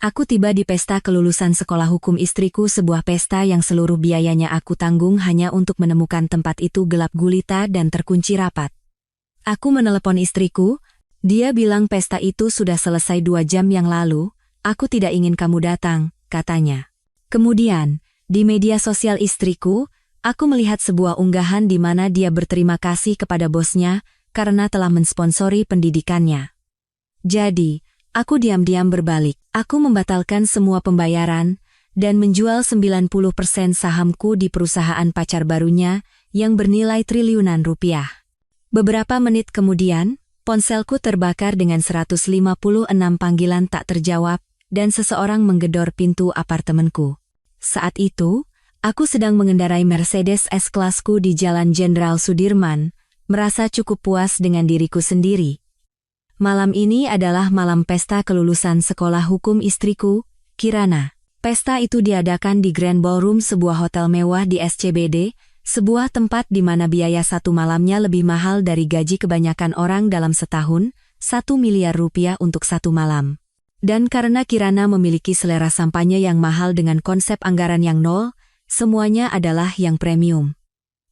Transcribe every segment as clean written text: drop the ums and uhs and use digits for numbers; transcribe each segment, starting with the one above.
Aku tiba di pesta kelulusan sekolah hukum istriku, sebuah pesta yang seluruh biayanya aku tanggung hanya untuk menemukan tempat itu gelap gulita dan terkunci rapat. Aku menelepon istriku, dia bilang pesta itu sudah selesai 2 jam yang lalu, aku tidak ingin kamu datang, katanya. Kemudian, di media sosial istriku, aku melihat sebuah unggahan di mana dia berterima kasih kepada bosnya karena telah mensponsori pendidikannya. Jadi, aku diam-diam berbalik. Aku membatalkan semua pembayaran dan menjual 90% sahamku di perusahaan pacar barunya yang bernilai triliunan rupiah. Beberapa menit kemudian, ponselku terbakar dengan 156 panggilan tak terjawab dan seseorang menggedor pintu apartemenku. Saat itu, aku sedang mengendarai Mercedes S-Kelasku di Jalan Jenderal Sudirman, merasa cukup puas dengan diriku sendiri. Malam ini adalah malam pesta kelulusan sekolah hukum istriku, Kirana. Pesta itu diadakan di Grand Ballroom, sebuah hotel mewah di SCBD, sebuah tempat di mana biaya satu malamnya lebih mahal dari gaji kebanyakan orang dalam setahun, 1 miliar rupiah untuk satu malam. Dan karena Kirana memiliki selera sampanye yang mahal dengan konsep anggaran yang nol, semuanya adalah yang premium.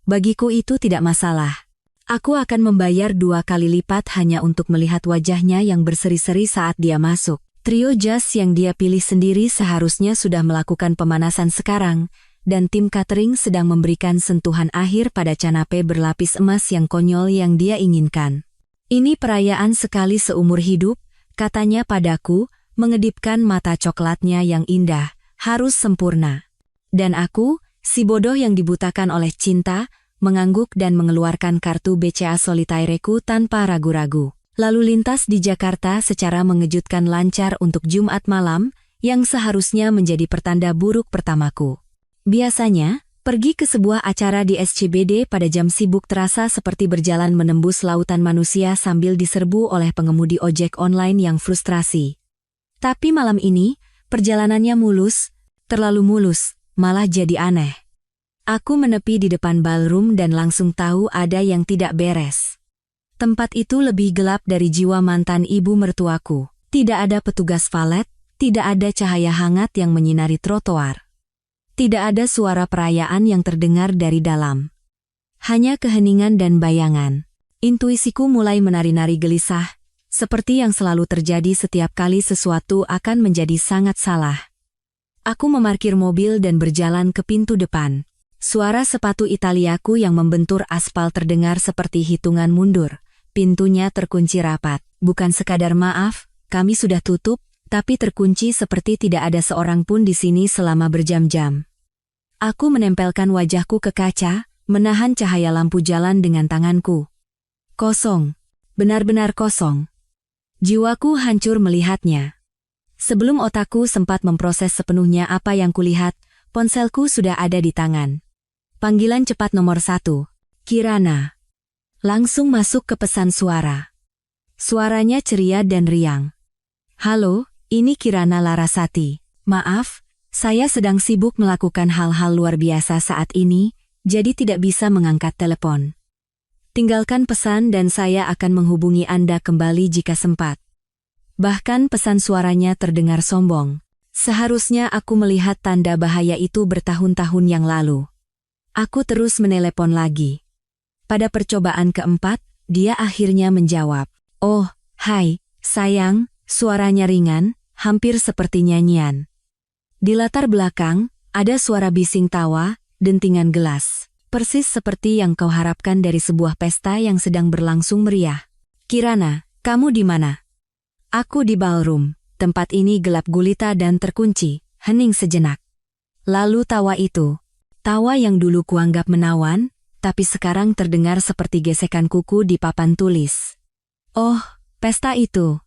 Bagiku itu tidak masalah. Aku akan membayar 2 kali lipat hanya untuk melihat wajahnya yang berseri-seri saat dia masuk. Trio jazz yang dia pilih sendiri seharusnya sudah melakukan pemanasan sekarang, dan tim catering sedang memberikan sentuhan akhir pada canape berlapis emas yang konyol yang dia inginkan. Ini perayaan sekali seumur hidup, katanya padaku, mengedipkan mata coklatnya yang indah, harus sempurna. Dan aku, si bodoh yang dibutakan oleh cinta, mengangguk dan mengeluarkan kartu BCA Solitaireku tanpa ragu-ragu. Lalu lintas di Jakarta secara mengejutkan lancar untuk Jumat malam, yang seharusnya menjadi pertanda buruk pertamaku. Biasanya, pergi ke sebuah acara di SCBD pada jam sibuk terasa seperti berjalan menembus lautan manusia sambil diserbu oleh pengemudi ojek online yang frustrasi. Tapi malam ini, perjalanannya mulus, terlalu mulus, malah jadi aneh. Aku menepi di depan ballroom dan langsung tahu ada yang tidak beres. Tempat itu lebih gelap dari jiwa mantan ibu mertuaku. Tidak ada petugas valet, tidak ada cahaya hangat yang menyinari trotoar. Tidak ada suara perayaan yang terdengar dari dalam. Hanya keheningan dan bayangan. Intuisiku mulai menari-nari gelisah, seperti yang selalu terjadi setiap kali sesuatu akan menjadi sangat salah. Aku memarkir mobil dan berjalan ke pintu depan. Suara sepatu Italiaku yang membentur aspal terdengar seperti hitungan mundur. Pintunya terkunci rapat. Bukan sekadar maaf, kami sudah tutup, tapi terkunci seperti tidak ada seorang pun di sini selama berjam-jam. Aku menempelkan wajahku ke kaca, menahan cahaya lampu jalan dengan tanganku. Kosong. Benar-benar kosong. Jiwaku hancur melihatnya. Sebelum otakku sempat memproses sepenuhnya apa yang kulihat, ponselku sudah ada di tangan. Panggilan cepat nomor 1. Kirana. Langsung masuk ke pesan suara. Suaranya ceria dan riang. Halo, ini Kirana Larasati. Maaf, saya sedang sibuk melakukan hal-hal luar biasa saat ini, jadi tidak bisa mengangkat telepon. Tinggalkan pesan dan saya akan menghubungi Anda kembali jika sempat. Bahkan pesan suaranya terdengar sombong. Seharusnya aku melihat tanda bahaya itu bertahun-tahun yang lalu. Aku terus menelepon lagi. Pada percobaan keempat, dia akhirnya menjawab. Oh, hai, sayang, suaranya ringan, hampir seperti nyanyian. Di latar belakang, ada suara bising tawa, dentingan gelas. Persis seperti yang kau harapkan dari sebuah pesta yang sedang berlangsung meriah. Kirana, kamu di mana? Aku di ballroom. Tempat ini gelap gulita dan terkunci. Hening sejenak. Lalu tawa itu. Tawa yang dulu kuanggap menawan, tapi sekarang terdengar seperti gesekan kuku di papan tulis. Oh, pesta itu.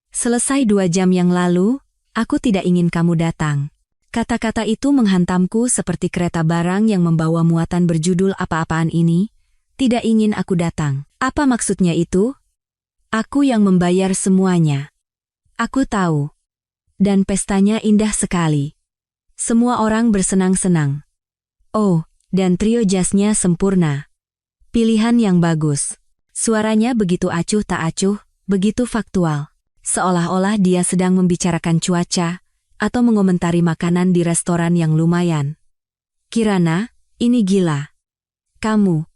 Selesai 2 jam yang lalu, aku tidak ingin kamu datang. Kata-kata itu menghantamku seperti kereta barang yang membawa muatan berjudul apa-apaan ini. Tidak ingin aku datang. Apa maksudnya itu? Aku yang membayar semuanya. Aku tahu. Dan pestanya indah sekali. Semua orang bersenang-senang. Oh, dan trio jazznya sempurna. Pilihan yang bagus. Suaranya begitu acuh tak acuh, begitu faktual. Seolah-olah dia sedang membicarakan cuaca, atau mengomentari makanan di restoran yang lumayan. Kirana, ini gila. Kamu.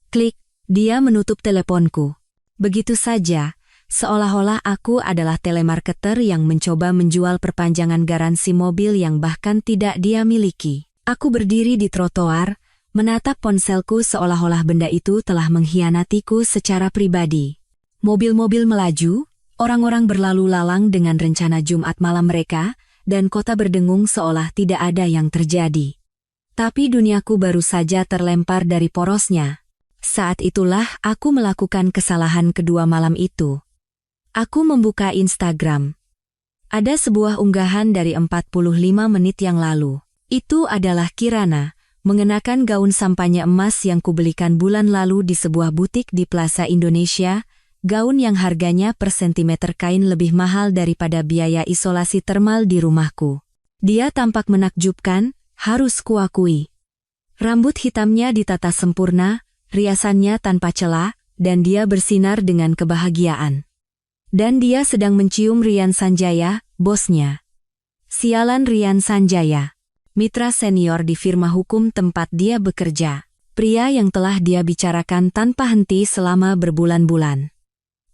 Klik, dia menutup teleponku. Begitu saja, seolah-olah aku adalah telemarketer yang mencoba menjual perpanjangan garansi mobil yang bahkan tidak dia miliki. Aku berdiri di trotoar, menatap ponselku seolah-olah benda itu telah mengkhianatiku secara pribadi. Mobil-mobil melaju, orang-orang berlalu lalang dengan rencana Jumat malam mereka, dan kota berdengung seolah tidak ada yang terjadi. Tapi duniaku baru saja terlempar dari porosnya. Saat itulah aku melakukan kesalahan kedua malam itu. Aku membuka Instagram. Ada sebuah unggahan dari 45 menit yang lalu. Itu adalah Kirana, mengenakan gaun sampanye emas yang kubelikan bulan lalu di sebuah butik di Plaza Indonesia, gaun yang harganya per sentimeter kain lebih mahal daripada biaya isolasi termal di rumahku. Dia tampak menakjubkan, harus kuakui. Rambut hitamnya ditata sempurna, riasannya tanpa celah, dan dia bersinar dengan kebahagiaan. Dan dia sedang mencium Rian Sanjaya, bosnya. Sialan Rian Sanjaya, mitra senior di firma hukum tempat dia bekerja. Pria yang telah dia bicarakan tanpa henti selama berbulan-bulan.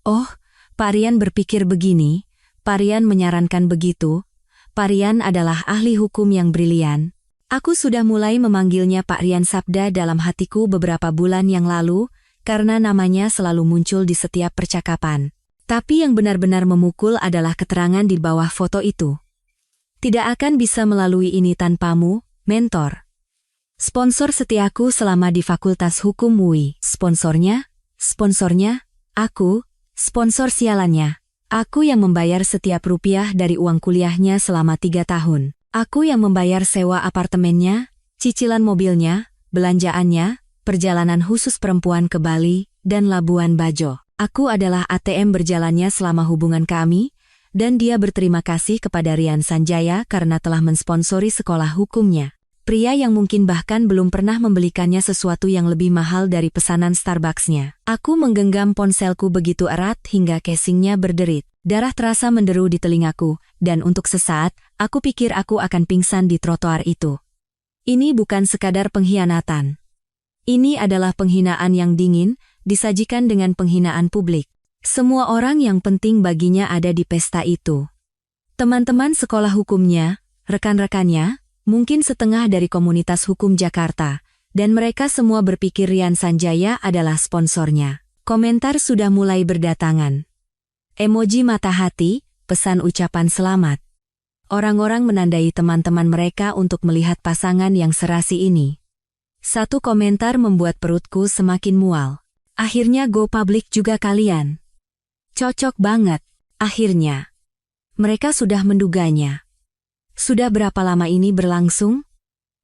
Oh, Pak Rian berpikir begini, Pak Rian menyarankan begitu. Pak Rian adalah ahli hukum yang brilian. Aku sudah mulai memanggilnya Pak Rian Sabda dalam hatiku beberapa bulan yang lalu, karena namanya selalu muncul di setiap percakapan. Tapi yang benar-benar memukul adalah keterangan di bawah foto itu. Tidak akan bisa melalui ini tanpamu, mentor. Sponsor setiaku selama di Fakultas Hukum UI. Sponsornya, aku, sponsor sialannya. Aku yang membayar setiap rupiah dari uang kuliahnya selama 3 tahun. Aku yang membayar sewa apartemennya, cicilan mobilnya, belanjaannya, perjalanan khusus perempuan ke Bali, dan Labuan Bajo. Aku adalah ATM berjalannya selama hubungan kami, dan dia berterima kasih kepada Rian Sanjaya karena telah mensponsori sekolah hukumnya. Pria yang mungkin bahkan belum pernah membelikannya sesuatu yang lebih mahal dari pesanan Starbucksnya. Aku menggenggam ponselku begitu erat hingga casingnya berderit. Darah terasa menderu di telingaku, dan untuk sesaat, aku pikir aku akan pingsan di trotoar itu. Ini bukan sekadar pengkhianatan. Ini adalah penghinaan yang dingin, disajikan dengan penghinaan publik. Semua orang yang penting baginya ada di pesta itu. Teman-teman sekolah hukumnya, rekan-rekannya, mungkin setengah dari komunitas hukum Jakarta, dan mereka semua berpikir Rian Sanjaya adalah sponsornya. Komentar sudah mulai berdatangan. Emoji mata hati, pesan ucapan selamat. Orang-orang menandai teman-teman mereka untuk melihat pasangan yang serasi ini. Satu komentar membuat perutku semakin mual. Akhirnya go public juga kalian. Cocok banget, akhirnya. Mereka sudah menduganya. Sudah berapa lama ini berlangsung?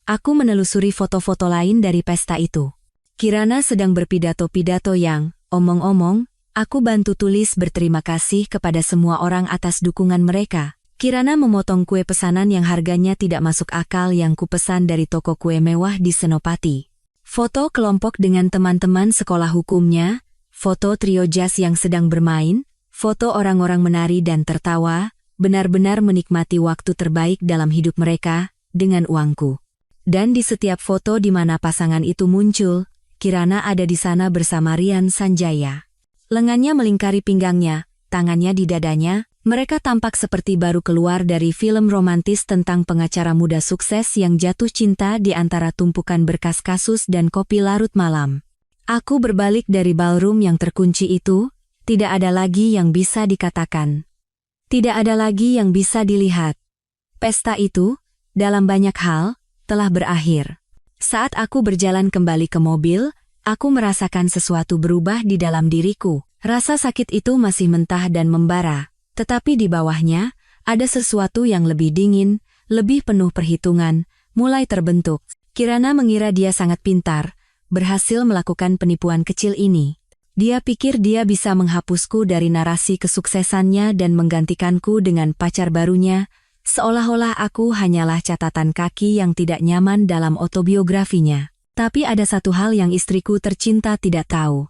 Aku menelusuri foto-foto lain dari pesta itu. Kirana sedang berpidato-pidato yang, omong-omong, aku bantu tulis berterima kasih kepada semua orang atas dukungan mereka. Kirana memotong kue pesanan yang harganya tidak masuk akal yang kupesan dari toko kue mewah di Senopati. Foto kelompok dengan teman-teman sekolah hukumnya, foto trio jazz yang sedang bermain, foto orang-orang menari dan tertawa, benar-benar menikmati waktu terbaik dalam hidup mereka, dengan uangku. Dan di setiap foto di mana pasangan itu muncul, Kirana ada di sana bersama Rian Sanjaya. Lengannya melingkari pinggangnya, tangannya di dadanya, mereka tampak seperti baru keluar dari film romantis tentang pengacara muda sukses yang jatuh cinta di antara tumpukan berkas kasus dan kopi larut malam. Aku berbalik dari ballroom yang terkunci itu, tidak ada lagi yang bisa dikatakan. Tidak ada lagi yang bisa dilihat. Pesta itu, dalam banyak hal, telah berakhir. Saat aku berjalan kembali ke mobil, aku merasakan sesuatu berubah di dalam diriku. Rasa sakit itu masih mentah dan membara, tetapi di bawahnya, ada sesuatu yang lebih dingin, lebih penuh perhitungan, mulai terbentuk. Kirana mengira dia sangat pintar, berhasil melakukan penipuan kecil ini. Dia pikir dia bisa menghapusku dari narasi kesuksesannya dan menggantikanku dengan pacar barunya, seolah-olah aku hanyalah catatan kaki yang tidak nyaman dalam autobiografinya. Tapi ada satu hal yang istriku tercinta tidak tahu.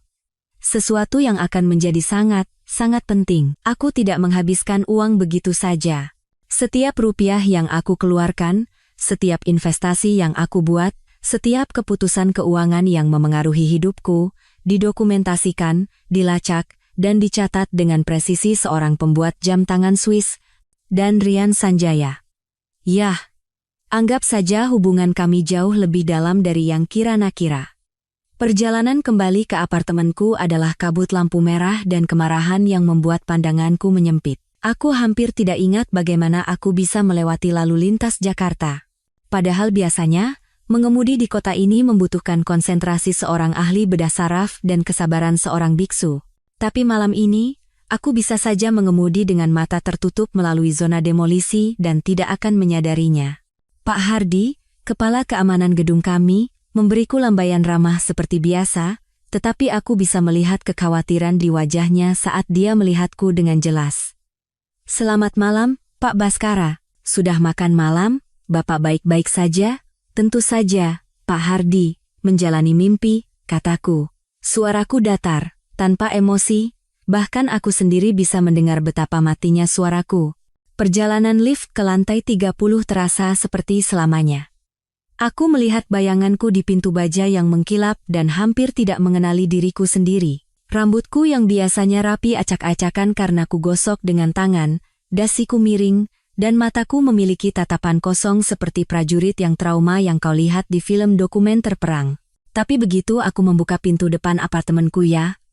Sesuatu yang akan menjadi sangat, sangat penting. Aku tidak menghabiskan uang begitu saja. Setiap rupiah yang aku keluarkan, setiap investasi yang aku buat, setiap keputusan keuangan yang memengaruhi hidupku, didokumentasikan, dilacak, dan dicatat dengan presisi seorang pembuat jam tangan Swiss, dan Rian Sanjaya. Yah, anggap saja hubungan kami jauh lebih dalam dari yang Kirana kira. Perjalanan kembali ke apartemenku adalah kabut lampu merah dan kemarahan yang membuat pandanganku menyempit. Aku hampir tidak ingat bagaimana aku bisa melewati lalu lintas Jakarta. Padahal biasanya, mengemudi di kota ini membutuhkan konsentrasi seorang ahli bedah saraf dan kesabaran seorang biksu. Tapi malam ini, aku bisa saja mengemudi dengan mata tertutup melalui zona demolisi dan tidak akan menyadarinya. Pak Hardi, kepala keamanan gedung kami, memberiku lambaian ramah seperti biasa, tetapi aku bisa melihat kekhawatiran di wajahnya saat dia melihatku dengan jelas. Selamat malam, Pak Baskara. Sudah makan malam? Bapak baik-baik saja? Tentu saja, Pak Hardi, menjalani mimpi, kataku. Suaraku datar, tanpa emosi, bahkan aku sendiri bisa mendengar betapa matinya suaraku. Perjalanan lift ke lantai 30 terasa seperti selamanya. Aku melihat bayanganku di pintu baja yang mengkilap dan hampir tidak mengenali diriku sendiri. Rambutku yang biasanya rapi acak-acakan karena ku gosok dengan tangan, dasiku miring, dan mataku memiliki tatapan kosong seperti prajurit yang trauma yang kau lihat di film dokumenter perang. Tapi begitu aku membuka pintu depan apartemenku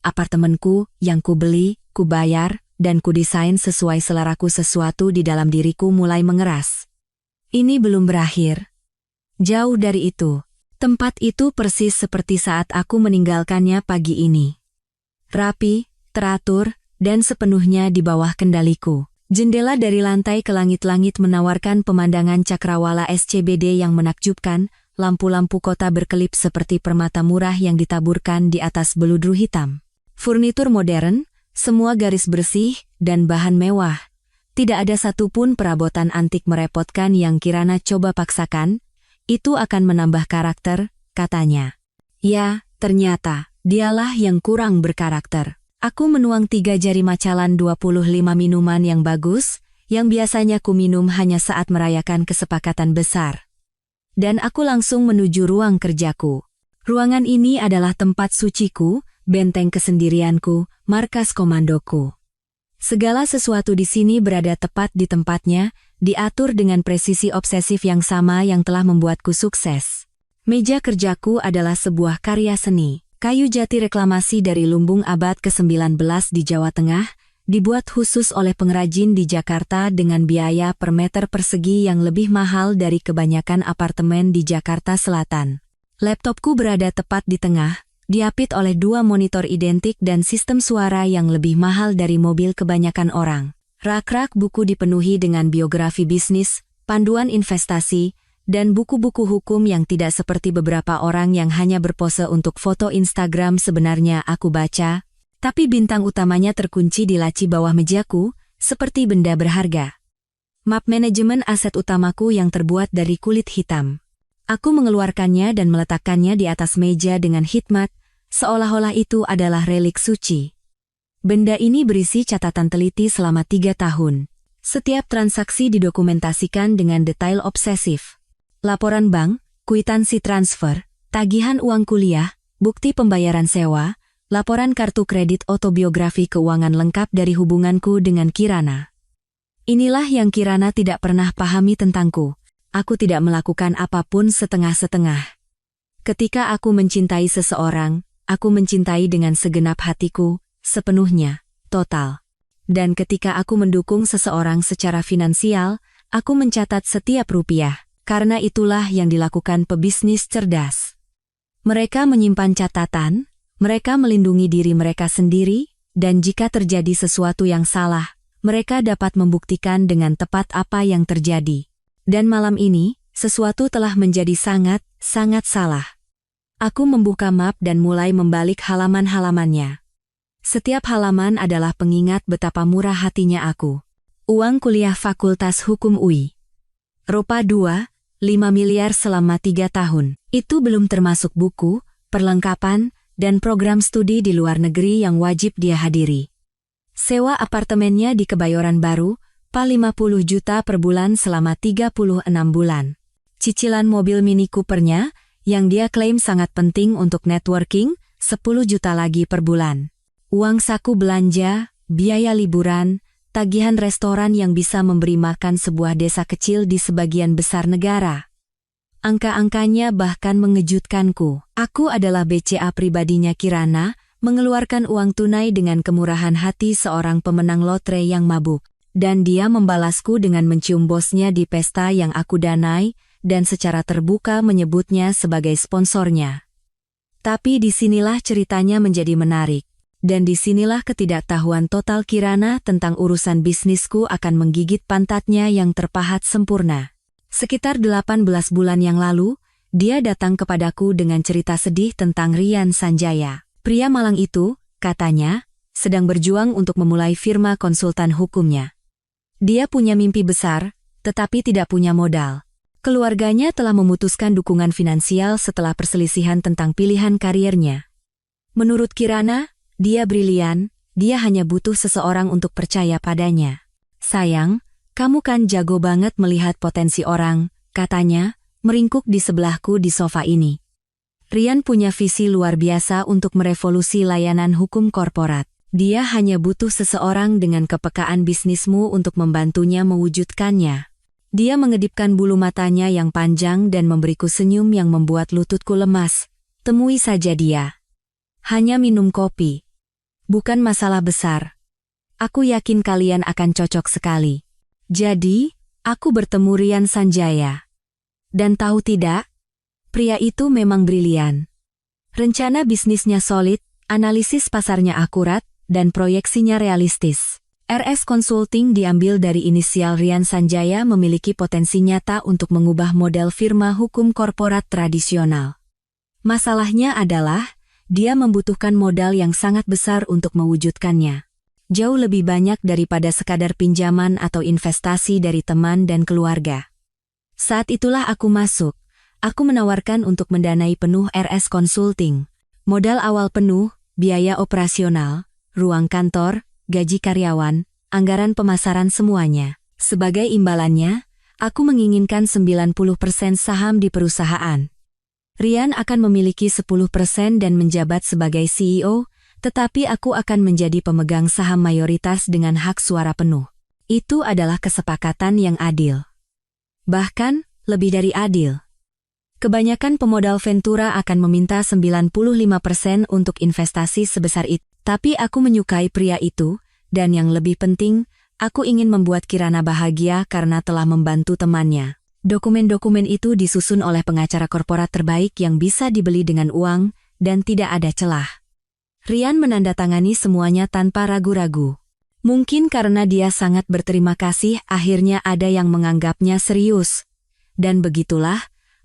apartemenku yang ku beli, ku bayar, dan ku desain sesuai seleraku, sesuatu di dalam diriku mulai mengeras. Ini belum berakhir. Jauh dari itu, tempat itu persis seperti saat aku meninggalkannya pagi ini. Rapi, teratur, dan sepenuhnya di bawah kendaliku. Jendela dari lantai ke langit-langit menawarkan pemandangan cakrawala SCBD yang menakjubkan, lampu-lampu kota berkelip seperti permata murah yang ditaburkan di atas beludru hitam. Furnitur modern, semua garis bersih, dan bahan mewah. Tidak ada satupun perabotan antik merepotkan yang Kirana coba paksakan, itu akan menambah karakter, katanya. Ya, ternyata, dialah yang kurang berkarakter. Aku menuang 3 jari macalan 25 minuman yang bagus, yang biasanya ku minum hanya saat merayakan kesepakatan besar. Dan aku langsung menuju ruang kerjaku. Ruangan ini adalah tempat suciku, benteng kesendirianku, markas komandoku. Segala sesuatu di sini berada tepat di tempatnya, diatur dengan presisi obsesif yang sama yang telah membuatku sukses. Meja kerjaku adalah sebuah karya seni. Kayu jati reklamasi dari lumbung abad ke-19 di Jawa Tengah, dibuat khusus oleh pengrajin di Jakarta dengan biaya per meter persegi yang lebih mahal dari kebanyakan apartemen di Jakarta Selatan. Laptopku berada tepat di tengah, diapit oleh 2 monitor identik dan sistem suara yang lebih mahal dari mobil kebanyakan orang. Rak-rak buku dipenuhi dengan biografi bisnis, panduan investasi, dan buku-buku hukum yang tidak seperti beberapa orang yang hanya berpose untuk foto Instagram. Sebenarnya aku baca, tapi bintang utamanya terkunci di laci bawah mejaku, seperti benda berharga. Map manajemen aset utamaku yang terbuat dari kulit hitam. Aku mengeluarkannya dan meletakkannya di atas meja dengan hikmat, seolah-olah itu adalah relik suci. Benda ini berisi catatan teliti selama 3 tahun. Setiap transaksi didokumentasikan dengan detail obsesif. Laporan bank, kwitansi transfer, tagihan uang kuliah, bukti pembayaran sewa, laporan kartu kredit, autobiografi keuangan lengkap dari hubunganku dengan Kirana. Inilah yang Kirana tidak pernah pahami tentangku. Aku tidak melakukan apapun setengah-setengah. Ketika aku mencintai seseorang, aku mencintai dengan segenap hatiku, sepenuhnya, total. Dan ketika aku mendukung seseorang secara finansial, aku mencatat setiap rupiah. Karena itulah yang dilakukan pebisnis cerdas. Mereka menyimpan catatan, mereka melindungi diri mereka sendiri, dan jika terjadi sesuatu yang salah, mereka dapat membuktikan dengan tepat apa yang terjadi. Dan malam ini, sesuatu telah menjadi sangat, sangat salah. Aku membuka map dan mulai membalik halaman-halamannya. Setiap halaman adalah pengingat betapa murah hatinya aku. Uang kuliah Fakultas Hukum UI. Rupa 2, 5 miliar selama 3 tahun. Itu belum termasuk buku, perlengkapan, dan program studi di luar negeri yang wajib dia hadiri. Sewa apartemennya di Kebayoran Baru, 50 juta per bulan selama 36 bulan. Cicilan mobil Mini Cooper-nya, yang dia klaim sangat penting untuk networking, 10 juta lagi per bulan. Uang saku belanja, biaya liburan, tagihan restoran yang bisa memberi makan sebuah desa kecil di sebagian besar negara. Angka-angkanya bahkan mengejutkanku. Aku adalah BCA pribadinya Kirana, mengeluarkan uang tunai dengan kemurahan hati seorang pemenang lotre yang mabuk. Dan dia membalasku dengan mencium bosnya di pesta yang aku danai, dan secara terbuka menyebutnya sebagai sponsornya. Tapi disinilah ceritanya menjadi menarik. Dan disinilah ketidaktahuan total Kirana tentang urusan bisnisku akan menggigit pantatnya yang terpahat sempurna. Sekitar 18 bulan yang lalu, dia datang kepadaku dengan cerita sedih tentang Rian Sanjaya. Pria malang itu, katanya, sedang berjuang untuk memulai firma konsultan hukumnya. Dia punya mimpi besar, tetapi tidak punya modal. Keluarganya telah memutuskan dukungan finansial setelah perselisihan tentang pilihan kariernya. Menurut Kirana, dia brilian, dia hanya butuh seseorang untuk percaya padanya. Sayang, kamu kan jago banget melihat potensi orang, katanya, meringkuk di sebelahku di sofa ini. Rian punya visi luar biasa untuk merevolusi layanan hukum korporat. Dia hanya butuh seseorang dengan kepekaan bisnismu untuk membantunya mewujudkannya. Dia mengedipkan bulu matanya yang panjang dan memberiku senyum yang membuat lututku lemas. Temui saja dia. Hanya minum kopi. Bukan masalah besar. Aku yakin kalian akan cocok sekali. Jadi, aku bertemu Rian Sanjaya. Dan tahu tidak, pria itu memang brilian. Rencana bisnisnya solid, analisis pasarnya akurat, dan proyeksinya realistis. RS Consulting diambil dari inisial Rian Sanjaya memiliki potensi nyata untuk mengubah model firma hukum korporat tradisional. Masalahnya adalah, dia membutuhkan modal yang sangat besar untuk mewujudkannya. Jauh lebih banyak daripada sekadar pinjaman atau investasi dari teman dan keluarga. Saat itulah aku masuk. Aku menawarkan untuk mendanai penuh RS Consulting. Modal awal penuh, biaya operasional, ruang kantor, gaji karyawan, anggaran pemasaran semuanya. Sebagai imbalannya, aku menginginkan 90% saham di perusahaan. Rian akan memiliki 10% dan menjabat sebagai CEO, tetapi aku akan menjadi pemegang saham mayoritas dengan hak suara penuh. Itu adalah kesepakatan yang adil. Bahkan, lebih dari adil. Kebanyakan pemodal Ventura akan meminta 95% untuk investasi sebesar itu. Tapi aku menyukai pria itu, dan yang lebih penting, aku ingin membuat Kirana bahagia karena telah membantu temannya. Dokumen-dokumen itu disusun oleh pengacara korporat terbaik yang bisa dibeli dengan uang, dan tidak ada celah. Rian menandatangani semuanya tanpa ragu-ragu. Mungkin karena dia sangat berterima kasih, akhirnya ada yang menganggapnya serius. Dan begitulah,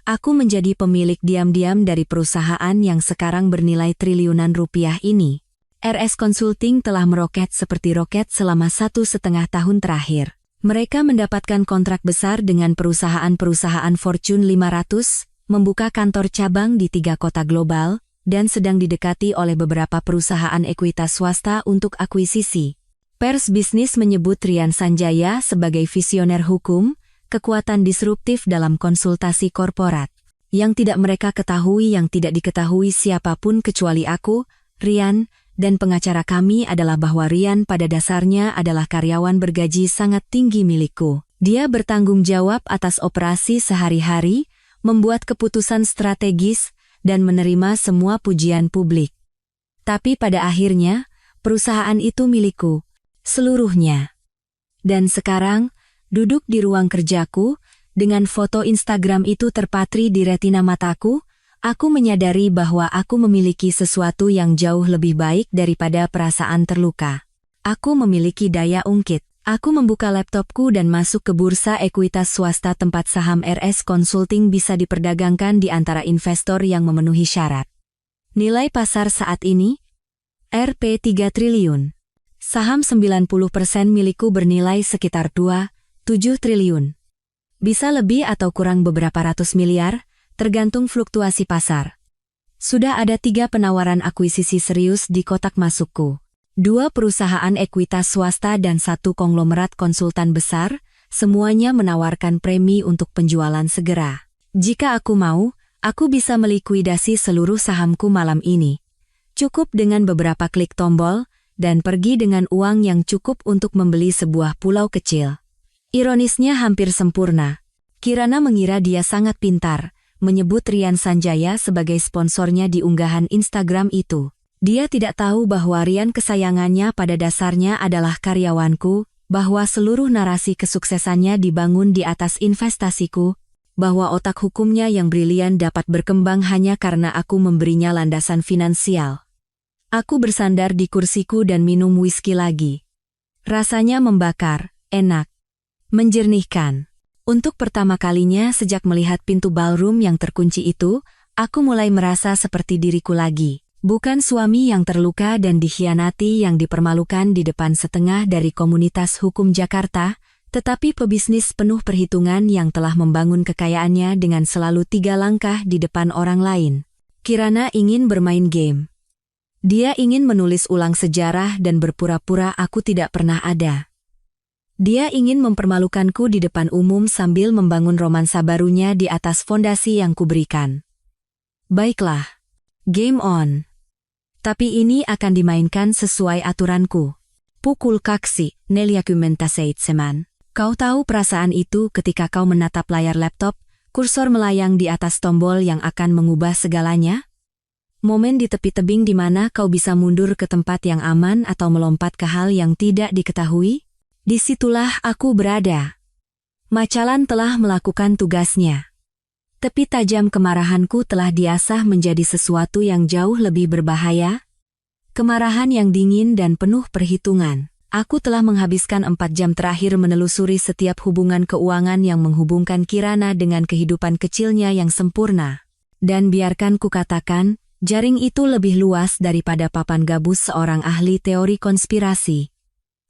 aku menjadi pemilik diam-diam dari perusahaan yang sekarang bernilai triliunan rupiah ini. RS Consulting telah meroket seperti roket selama 1,5 tahun terakhir. Mereka mendapatkan kontrak besar dengan perusahaan-perusahaan Fortune 500, membuka kantor cabang di 3 kota global, dan sedang didekati oleh beberapa perusahaan ekuitas swasta untuk akuisisi. Pers bisnis menyebut Rian Sanjaya sebagai visioner hukum, kekuatan disruptif dalam konsultasi korporat. Yang tidak mereka ketahui yang tidak diketahui siapapun kecuali aku, Rian, dan pengacara kami adalah bahwa Rian pada dasarnya adalah karyawan bergaji sangat tinggi milikku. Dia bertanggung jawab atas operasi sehari-hari, membuat keputusan strategis, dan menerima semua pujian publik. Tapi pada akhirnya, perusahaan itu milikku, seluruhnya. Dan sekarang, duduk di ruang kerjaku, dengan foto Instagram itu terpatri di retina mataku, aku menyadari bahwa aku memiliki sesuatu yang jauh lebih baik daripada perasaan terluka. Aku memiliki daya ungkit. Aku membuka laptopku dan masuk ke bursa ekuitas swasta tempat saham RS Consulting bisa diperdagangkan di antara investor yang memenuhi syarat. Nilai pasar saat ini, Rp 3 triliun. Saham 90% milikku bernilai sekitar 2,7 triliun. Bisa lebih atau kurang beberapa ratus miliar, tergantung fluktuasi pasar. Sudah ada 3 penawaran akuisisi serius di kotak masukku. 2 perusahaan ekuitas swasta dan 1 konglomerat konsultan besar, semuanya menawarkan premi untuk penjualan segera. Jika aku mau, aku bisa melikuidasi seluruh sahamku malam ini. Cukup dengan beberapa klik tombol, dan pergi dengan uang yang cukup untuk membeli sebuah pulau kecil. Ironisnya hampir sempurna. Kirana mengira dia sangat pintar, menyebut Rian Sanjaya sebagai sponsornya di unggahan Instagram itu. Dia tidak tahu bahwa Rian kesayangannya pada dasarnya adalah karyawanku, bahwa seluruh narasi kesuksesannya dibangun di atas investasiku, bahwa otak hukumnya yang brilian dapat berkembang hanya karena aku memberinya landasan finansial. Aku bersandar di kursiku dan minum whisky lagi. Rasanya membakar, enak, menjernihkan. Untuk pertama kalinya sejak melihat pintu ballroom yang terkunci itu, aku mulai merasa seperti diriku lagi. Bukan suami yang terluka dan dikhianati yang dipermalukan di depan setengah dari komunitas hukum Jakarta, tetapi pebisnis penuh perhitungan yang telah membangun kekayaannya dengan selalu 3 langkah di depan orang lain. Kirana ingin bermain game. Dia ingin menulis ulang sejarah dan berpura-pura aku tidak pernah ada. Dia ingin mempermalukanku di depan umum sambil membangun romansa barunya di atas fondasi yang kuberikan. Baiklah. Game on. Tapi ini akan dimainkan sesuai aturanku. Pukul kaksi, 47. Kau tahu perasaan itu ketika kau menatap layar laptop, kursor melayang di atas tombol yang akan mengubah segalanya? Momen di tepi tebing di mana kau bisa mundur ke tempat yang aman atau melompat ke hal yang tidak diketahui? Disitulah aku berada. Macalan telah melakukan tugasnya. Tepi tajam kemarahanku telah diasah menjadi sesuatu yang jauh lebih berbahaya. Kemarahan yang dingin dan penuh perhitungan. Aku telah menghabiskan 4 jam terakhir menelusuri setiap hubungan keuangan yang menghubungkan Kirana dengan kehidupan kecilnya yang sempurna. Dan biarkan ku katakan, jaring itu lebih luas daripada papan gabus seorang ahli teori konspirasi.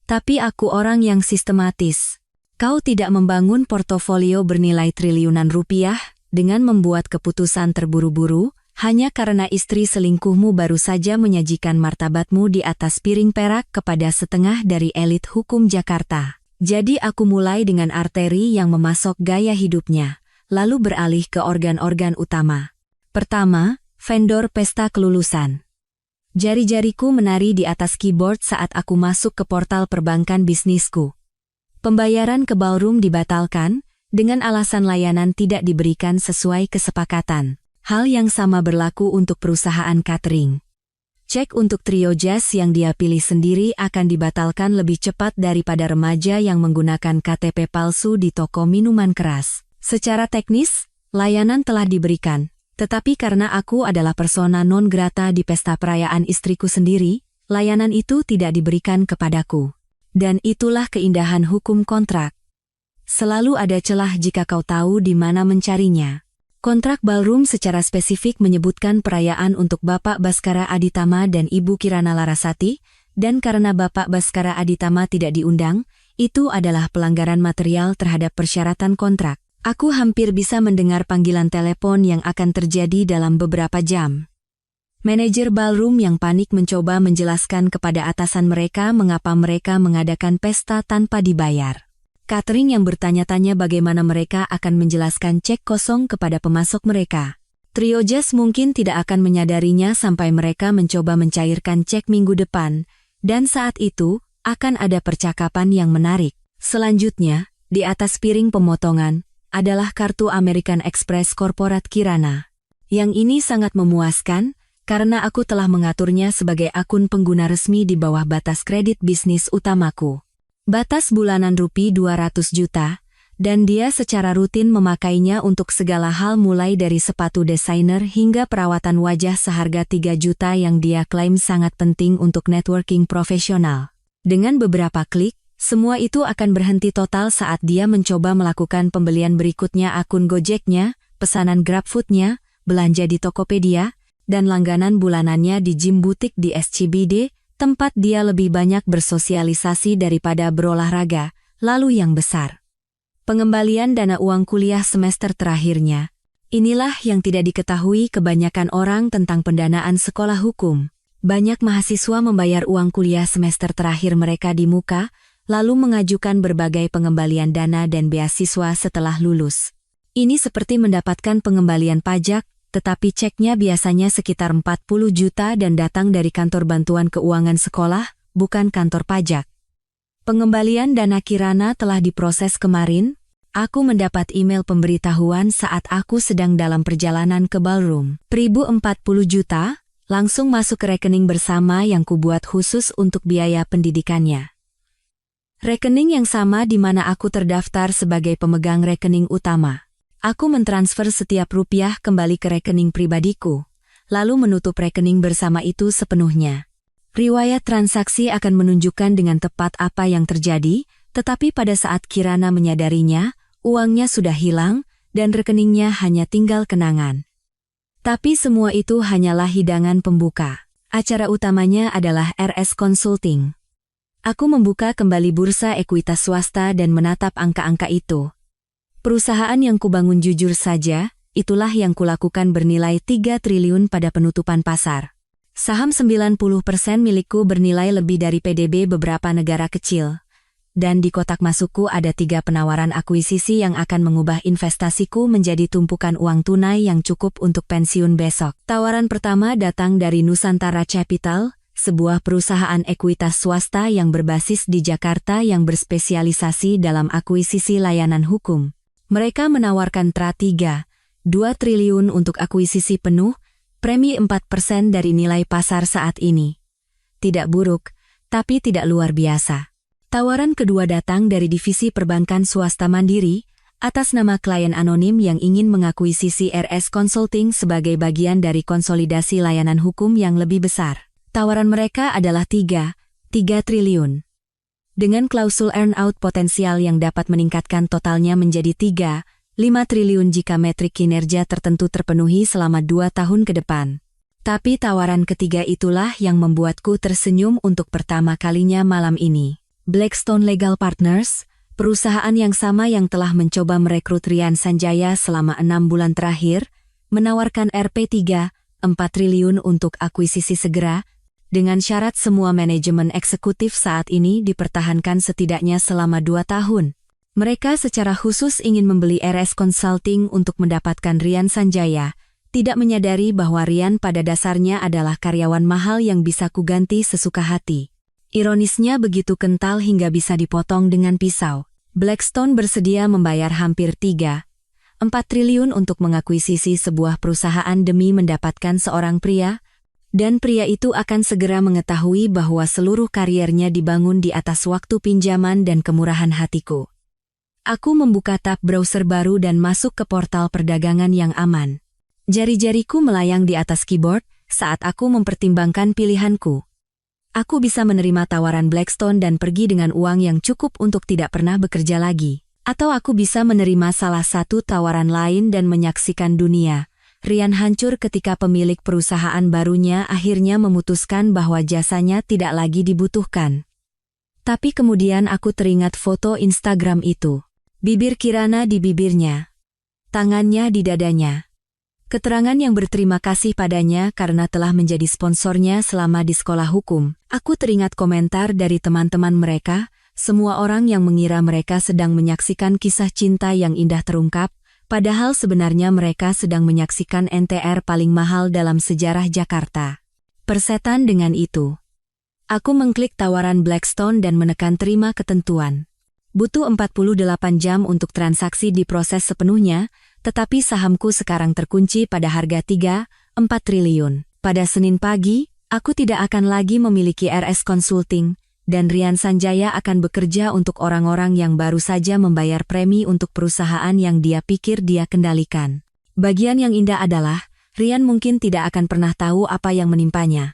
Tapi aku orang yang sistematis. Kau tidak membangun portofolio bernilai triliunan rupiah, dengan membuat keputusan terburu-buru, hanya karena istri selingkuhmu baru saja menyajikan martabatmu di atas piring perak kepada setengah dari elit hukum Jakarta. Jadi aku mulai dengan arteri yang memasok gaya hidupnya, lalu beralih ke organ-organ utama. Pertama, vendor pesta kelulusan. Jari-jariku menari di atas keyboard saat aku masuk ke portal perbankan bisnisku. Pembayaran ke ballroom dibatalkan, dengan alasan layanan tidak diberikan sesuai kesepakatan. Hal yang sama berlaku untuk perusahaan catering. Cek untuk trio jazz yang dia pilih sendiri akan dibatalkan lebih cepat daripada remaja yang menggunakan KTP palsu di toko minuman keras. Secara teknis, layanan telah diberikan, tetapi karena aku adalah persona non grata di pesta perayaan istriku sendiri, layanan itu tidak diberikan kepadaku. Dan itulah keindahan hukum kontrak. Selalu ada celah jika kau tahu di mana mencarinya. Kontrak ballroom secara spesifik menyebutkan perayaan untuk Bapak Baskara Aditama dan Ibu Kirana Larasati, dan karena Bapak Baskara Aditama tidak diundang, itu adalah pelanggaran material terhadap persyaratan kontrak. Aku hampir bisa mendengar panggilan telepon yang akan terjadi dalam beberapa jam. Manajer ballroom yang panik mencoba menjelaskan kepada atasan mereka mengapa mereka mengadakan pesta tanpa dibayar. Catering yang bertanya-tanya bagaimana mereka akan menjelaskan cek kosong kepada pemasok mereka. Trio jazz mungkin tidak akan menyadarinya sampai mereka mencoba mencairkan cek minggu depan, dan saat itu, akan ada percakapan yang menarik. Selanjutnya, di atas piring pemotongan, adalah kartu American Express Korporat Kirana. Yang ini sangat memuaskan, karena aku telah mengaturnya sebagai akun pengguna resmi di bawah batas kredit bisnis utamaku. Batas bulanan Rp200 juta, dan dia secara rutin memakainya untuk segala hal mulai dari sepatu desainer hingga perawatan wajah seharga 3 juta yang dia klaim sangat penting untuk networking profesional. Dengan beberapa klik, semua itu akan berhenti total saat dia mencoba melakukan pembelian berikutnya akun Gojeknya, pesanan GrabFood-nya, belanja di Tokopedia, dan langganan bulanannya di gym butik di SCBD, tempat dia lebih banyak bersosialisasi daripada berolahraga, lalu yang besar. Pengembalian dana uang kuliah semester terakhirnya. Inilah yang tidak diketahui kebanyakan orang tentang pendanaan sekolah hukum. Banyak mahasiswa membayar uang kuliah semester terakhir mereka di muka, lalu mengajukan berbagai pengembalian dana dan beasiswa setelah lulus. Ini seperti mendapatkan pengembalian pajak, tetapi ceknya biasanya sekitar 40 juta dan datang dari kantor bantuan keuangan sekolah, bukan kantor pajak. Pengembalian dana Kirana telah diproses kemarin. Aku mendapat email pemberitahuan saat aku sedang dalam perjalanan ke ballroom. Ribu 40 juta, langsung masuk ke rekening bersama yang kubuat khusus untuk biaya pendidikannya. Rekening yang sama di mana aku terdaftar sebagai pemegang rekening utama. Aku mentransfer setiap rupiah kembali ke rekening pribadiku, lalu menutup rekening bersama itu sepenuhnya. Riwayat transaksi akan menunjukkan dengan tepat apa yang terjadi, tetapi pada saat Kirana menyadarinya, uangnya sudah hilang, dan rekeningnya hanya tinggal kenangan. Tapi semua itu hanyalah hidangan pembuka. Acara utamanya adalah RS Consulting. Aku membuka kembali bursa ekuitas swasta dan menatap angka-angka itu. Perusahaan yang kubangun jujur saja, itulah yang kulakukan bernilai 3 triliun pada penutupan pasar. Saham 90% milikku bernilai lebih dari PDB beberapa negara kecil. Dan di kotak masukku ada 3 penawaran akuisisi yang akan mengubah investasiku menjadi tumpukan uang tunai yang cukup untuk pensiun besok. Tawaran pertama datang dari Nusantara Capital, sebuah perusahaan ekuitas swasta yang berbasis di Jakarta yang berspesialisasi dalam akuisisi layanan hukum. Mereka menawarkan TRA 2 triliun untuk akuisisi penuh, premi 4% dari nilai pasar saat ini. Tidak buruk, tapi tidak luar biasa. Tawaran kedua datang dari divisi perbankan swasta mandiri, atas nama klien anonim yang ingin mengakuisisi RS Consulting sebagai bagian dari konsolidasi layanan hukum yang lebih besar. Tawaran mereka adalah 3 triliun. Dengan klausul earn-out potensial yang dapat meningkatkan totalnya menjadi 5 triliun jika metrik kinerja tertentu terpenuhi selama 2 tahun ke depan. Tapi tawaran ketiga itulah yang membuatku tersenyum untuk pertama kalinya malam ini. Blackstone Legal Partners, perusahaan yang sama yang telah mencoba merekrut Rian Sanjaya selama 6 bulan terakhir, menawarkan Rp 4 triliun untuk akuisisi segera, dengan syarat semua manajemen eksekutif saat ini dipertahankan setidaknya selama 2 tahun. Mereka secara khusus ingin membeli RS Consulting untuk mendapatkan Rian Sanjaya, tidak menyadari bahwa Rian pada dasarnya adalah karyawan mahal yang bisa kuganti sesuka hati. Ironisnya begitu kental hingga bisa dipotong dengan pisau. Blackstone bersedia membayar hampir 4 triliun untuk mengakuisisi sebuah perusahaan demi mendapatkan seorang pria, dan pria itu akan segera mengetahui bahwa seluruh kariernya dibangun di atas waktu pinjaman dan kemurahan hatiku. Aku membuka tab browser baru dan masuk ke portal perdagangan yang aman. Jari-jariku melayang di atas keyboard saat aku mempertimbangkan pilihanku. Aku bisa menerima tawaran Blackstone dan pergi dengan uang yang cukup untuk tidak pernah bekerja lagi. Atau aku bisa menerima salah satu tawaran lain dan menyaksikan dunia. Rian hancur ketika pemilik perusahaan barunya akhirnya memutuskan bahwa jasanya tidak lagi dibutuhkan. Tapi kemudian aku teringat foto Instagram itu. Bibir Kirana di bibirnya. Tangannya di dadanya. Keterangan yang berterima kasih padanya karena telah menjadi sponsornya selama di sekolah hukum. Aku teringat komentar dari teman-teman mereka, semua orang yang mengira mereka sedang menyaksikan kisah cinta yang indah terungkap, padahal sebenarnya mereka sedang menyaksikan NTR paling mahal dalam sejarah Jakarta. Persetan dengan itu. Aku mengklik tawaran Blackstone dan menekan terima ketentuan. Butuh 48 jam untuk transaksi diproses sepenuhnya, tetapi sahamku sekarang terkunci pada harga 4 triliun. Pada Senin pagi, aku tidak akan lagi memiliki RS Consulting, dan Rian Sanjaya akan bekerja untuk orang-orang yang baru saja membayar premi untuk perusahaan yang dia pikir dia kendalikan. Bagian yang indah adalah, Rian mungkin tidak akan pernah tahu apa yang menimpanya.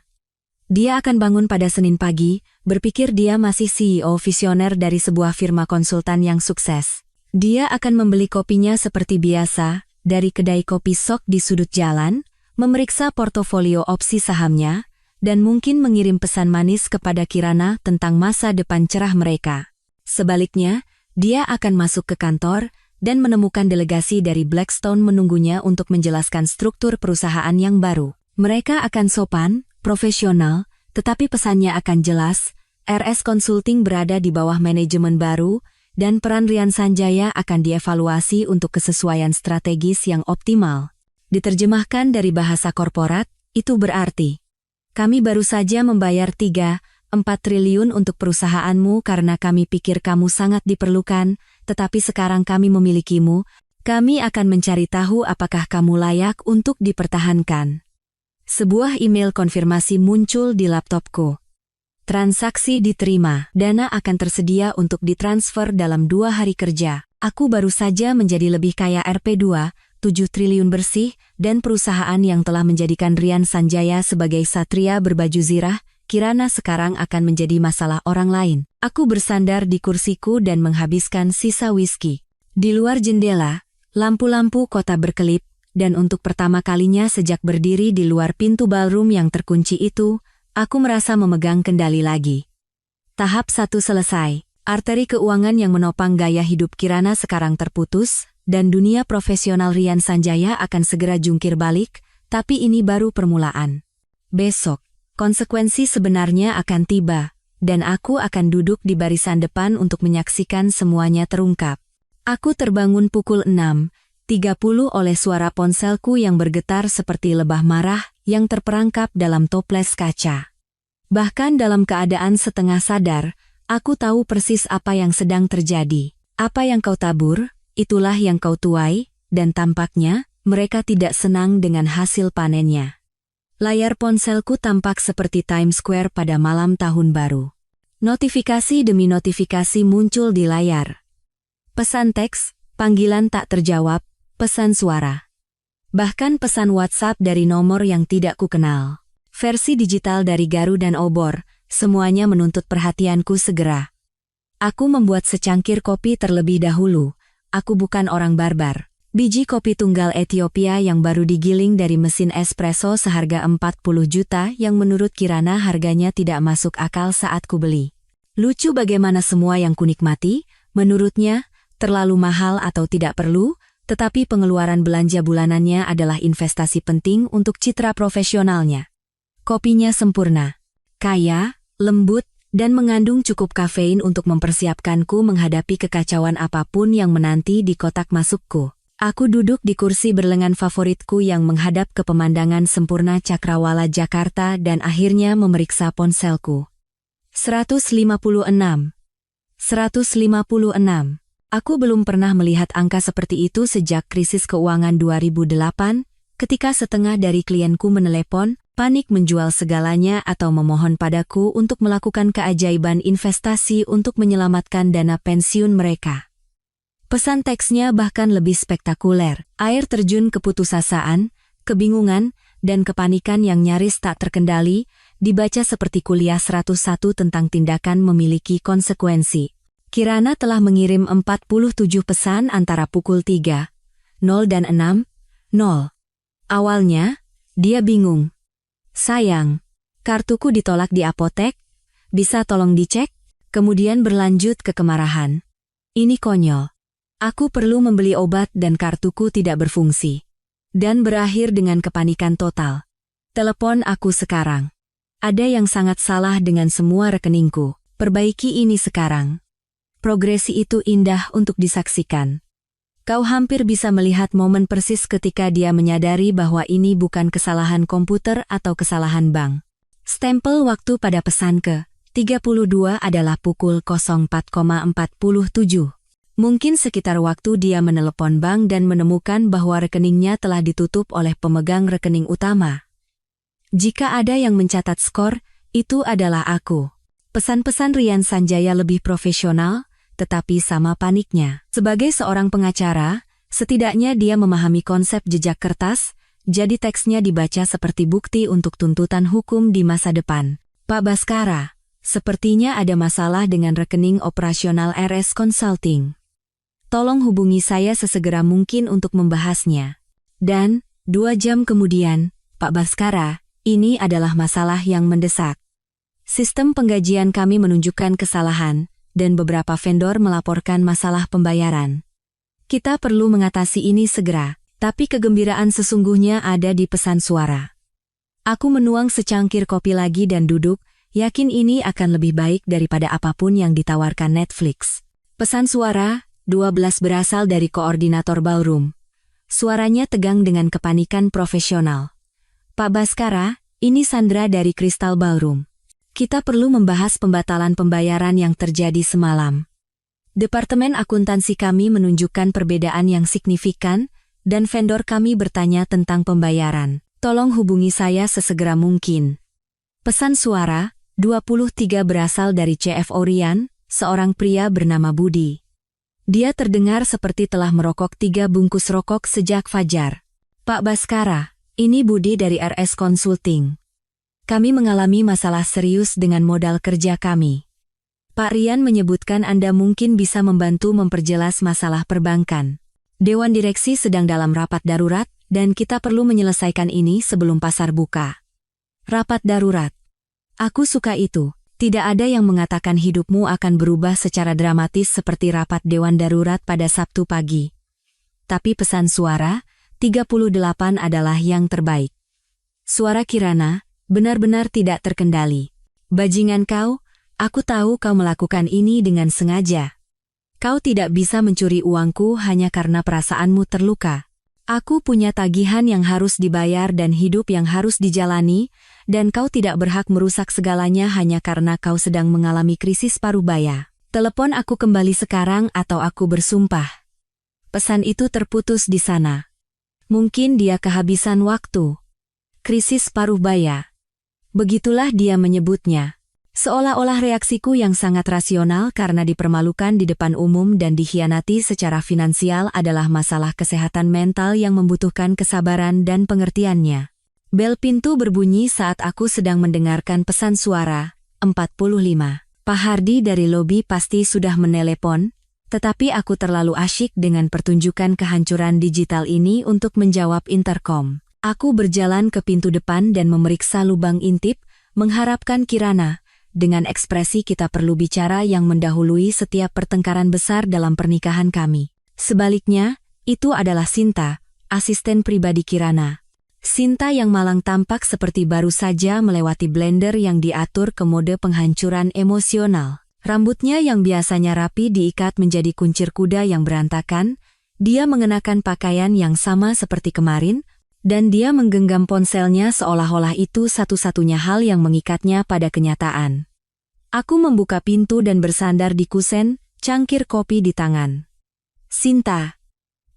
Dia akan bangun pada Senin pagi, berpikir dia masih CEO visioner dari sebuah firma konsultan yang sukses. Dia akan membeli kopinya seperti biasa, dari kedai kopi sok di sudut jalan, memeriksa portofolio opsi sahamnya, dan mungkin mengirim pesan manis kepada Kirana tentang masa depan cerah mereka. Sebaliknya, dia akan masuk ke kantor, dan menemukan delegasi dari Blackstone menunggunya untuk menjelaskan struktur perusahaan yang baru. Mereka akan sopan, profesional, tetapi pesannya akan jelas. RS Consulting berada di bawah manajemen baru, dan peran Rian Sanjaya akan dievaluasi untuk kesesuaian strategis yang optimal. Diterjemahkan dari bahasa korporat, itu berarti, kami baru saja membayar 3-4 triliun untuk perusahaanmu karena kami pikir kamu sangat diperlukan, tetapi sekarang kami memilikimu, kami akan mencari tahu apakah kamu layak untuk dipertahankan. Sebuah email konfirmasi muncul di laptopku. Transaksi diterima, dana akan tersedia untuk ditransfer dalam 2 hari kerja. Aku baru saja menjadi lebih kaya Rp2, 7 triliun bersih, dan perusahaan yang telah menjadikan Rian Sanjaya sebagai satria berbaju zirah, Kirana sekarang akan menjadi masalah orang lain. Aku bersandar di kursiku dan menghabiskan sisa whisky. Di luar jendela, lampu-lampu kota berkelip, dan untuk pertama kalinya sejak berdiri di luar pintu ballroom yang terkunci itu, aku merasa memegang kendali lagi. Tahap 1 selesai. Arteri keuangan yang menopang gaya hidup Kirana sekarang terputus, dan dunia profesional Rian Sanjaya akan segera jungkir balik, tapi ini baru permulaan. Besok, konsekuensi sebenarnya akan tiba, dan aku akan duduk di barisan depan untuk menyaksikan semuanya terungkap. Aku terbangun pukul 6:30 oleh suara ponselku yang bergetar seperti lebah marah yang terperangkap dalam toples kaca. Bahkan dalam keadaan setengah sadar, aku tahu persis apa yang sedang terjadi. Apa yang kau tabur, itulah yang kau tuai, dan tampaknya, mereka tidak senang dengan hasil panennya. Layar ponselku tampak seperti Times Square pada malam tahun baru. Notifikasi demi notifikasi muncul di layar. Pesan teks, panggilan tak terjawab, pesan suara. Bahkan pesan WhatsApp dari nomor yang tidak kukenal. Versi digital dari Garu dan Obor, semuanya menuntut perhatianku segera. Aku membuat secangkir kopi terlebih dahulu. Aku bukan orang barbar. Biji kopi tunggal Ethiopia yang baru digiling dari mesin espresso seharga 40 juta yang menurut Kirana harganya tidak masuk akal saat kubeli. Lucu bagaimana semua yang kunikmati, menurutnya, terlalu mahal atau tidak perlu, tetapi pengeluaran belanja bulanannya adalah investasi penting untuk citra profesionalnya. Kopinya sempurna, kaya, lembut, dan mengandung cukup kafein untuk mempersiapkanku menghadapi kekacauan apapun yang menanti di kotak masukku. Aku duduk di kursi berlengan favoritku yang menghadap ke pemandangan sempurna Cakrawala Jakarta dan akhirnya memeriksa ponselku. 156. Aku belum pernah melihat angka seperti itu sejak krisis keuangan 2008, ketika setengah dari klienku menelepon, panik menjual segalanya atau memohon padaku untuk melakukan keajaiban investasi untuk menyelamatkan dana pensiun mereka. Pesan teksnya bahkan lebih spektakuler, air terjun keputusasaan, kebingungan, dan kepanikan yang nyaris tak terkendali, dibaca seperti kuliah 101 tentang tindakan memiliki konsekuensi. Kirana telah mengirim 47 pesan antara pukul 3:00 dan 6:00. Awalnya, dia bingung. Sayang, kartuku ditolak di apotek, bisa tolong dicek? Kemudian berlanjut ke kemarahan. Ini konyol. Aku perlu membeli obat dan kartuku tidak berfungsi. Dan berakhir dengan kepanikan total. Telepon aku sekarang. Ada yang sangat salah dengan semua rekeningku. Perbaiki ini sekarang. Progresi itu indah untuk disaksikan. Kau hampir bisa melihat momen persis ketika dia menyadari bahwa ini bukan kesalahan komputer atau kesalahan bank. Stempel waktu pada pesan ke-32 adalah pukul 04:47. Mungkin sekitar waktu dia menelepon bank dan menemukan bahwa rekeningnya telah ditutup oleh pemegang rekening utama. Jika ada yang mencatat skor, itu adalah aku. Pesan-pesan Rian Sanjaya lebih profesional, tetapi sama paniknya. Sebagai seorang pengacara, setidaknya dia memahami konsep jejak kertas, jadi teksnya dibaca seperti bukti untuk tuntutan hukum di masa depan. Pak Baskara, sepertinya ada masalah dengan rekening operasional RS Consulting. Tolong hubungi saya sesegera mungkin untuk membahasnya. Dan, 2 jam kemudian, Pak Baskara, ini adalah masalah yang mendesak. Sistem penggajian kami menunjukkan kesalahan, dan beberapa vendor melaporkan masalah pembayaran. Kita perlu mengatasi ini segera, tapi kegembiraan sesungguhnya ada di pesan suara. Aku menuang secangkir kopi lagi dan duduk, yakin ini akan lebih baik daripada apapun yang ditawarkan Netflix. Pesan suara, 12 berasal dari koordinator ballroom. Suaranya tegang dengan kepanikan profesional. Pak Baskara, ini Sandra dari Crystal Ballroom. Kita perlu membahas pembatalan pembayaran yang terjadi semalam. Departemen akuntansi kami menunjukkan perbedaan yang signifikan, dan vendor kami bertanya tentang pembayaran. Tolong hubungi saya sesegera mungkin. Pesan suara, 23 berasal dari CF Orion, seorang pria bernama Budi. Dia terdengar seperti telah merokok 3 bungkus rokok sejak fajar. Pak Baskara, ini Budi dari RS Consulting. Kami mengalami masalah serius dengan modal kerja kami. Pak Rian menyebutkan Anda mungkin bisa membantu memperjelas masalah perbankan. Dewan Direksi sedang dalam rapat darurat, dan kita perlu menyelesaikan ini sebelum pasar buka. Rapat darurat. Aku suka itu. Tidak ada yang mengatakan hidupmu akan berubah secara dramatis seperti rapat Dewan Darurat pada Sabtu pagi. Tapi pesan suara, 38 adalah yang terbaik. Suara Kirana, benar-benar tidak terkendali. Bajingan kau, aku tahu kau melakukan ini dengan sengaja. Kau tidak bisa mencuri uangku hanya karena perasaanmu terluka. Aku punya tagihan yang harus dibayar dan hidup yang harus dijalani, dan kau tidak berhak merusak segalanya hanya karena kau sedang mengalami krisis paruh baya. Telepon aku kembali sekarang atau aku bersumpah. Pesan itu terputus di sana. Mungkin dia kehabisan waktu. Krisis paruh baya. Begitulah dia menyebutnya. Seolah-olah reaksiku yang sangat rasional karena dipermalukan di depan umum dan dikhianati secara finansial adalah masalah kesehatan mental yang membutuhkan kesabaran dan pengertiannya. Bel pintu berbunyi saat aku sedang mendengarkan pesan suara, 45. Pak Hardi dari lobi pasti sudah menelepon, tetapi aku terlalu asyik dengan pertunjukan kehancuran digital ini untuk menjawab intercom. Aku berjalan ke pintu depan dan memeriksa lubang intip, mengharapkan Kirana, dengan ekspresi kita perlu bicara yang mendahului setiap pertengkaran besar dalam pernikahan kami. Sebaliknya, itu adalah Sinta, asisten pribadi Kirana. Sinta yang malang tampak seperti baru saja melewati blender yang diatur ke mode penghancuran emosional. Rambutnya yang biasanya rapi diikat menjadi kuncir kuda yang berantakan, dia mengenakan pakaian yang sama seperti kemarin, dan dia menggenggam ponselnya seolah-olah itu satu-satunya hal yang mengikatnya pada kenyataan. Aku membuka pintu dan bersandar di kusen, cangkir kopi di tangan. Sinta,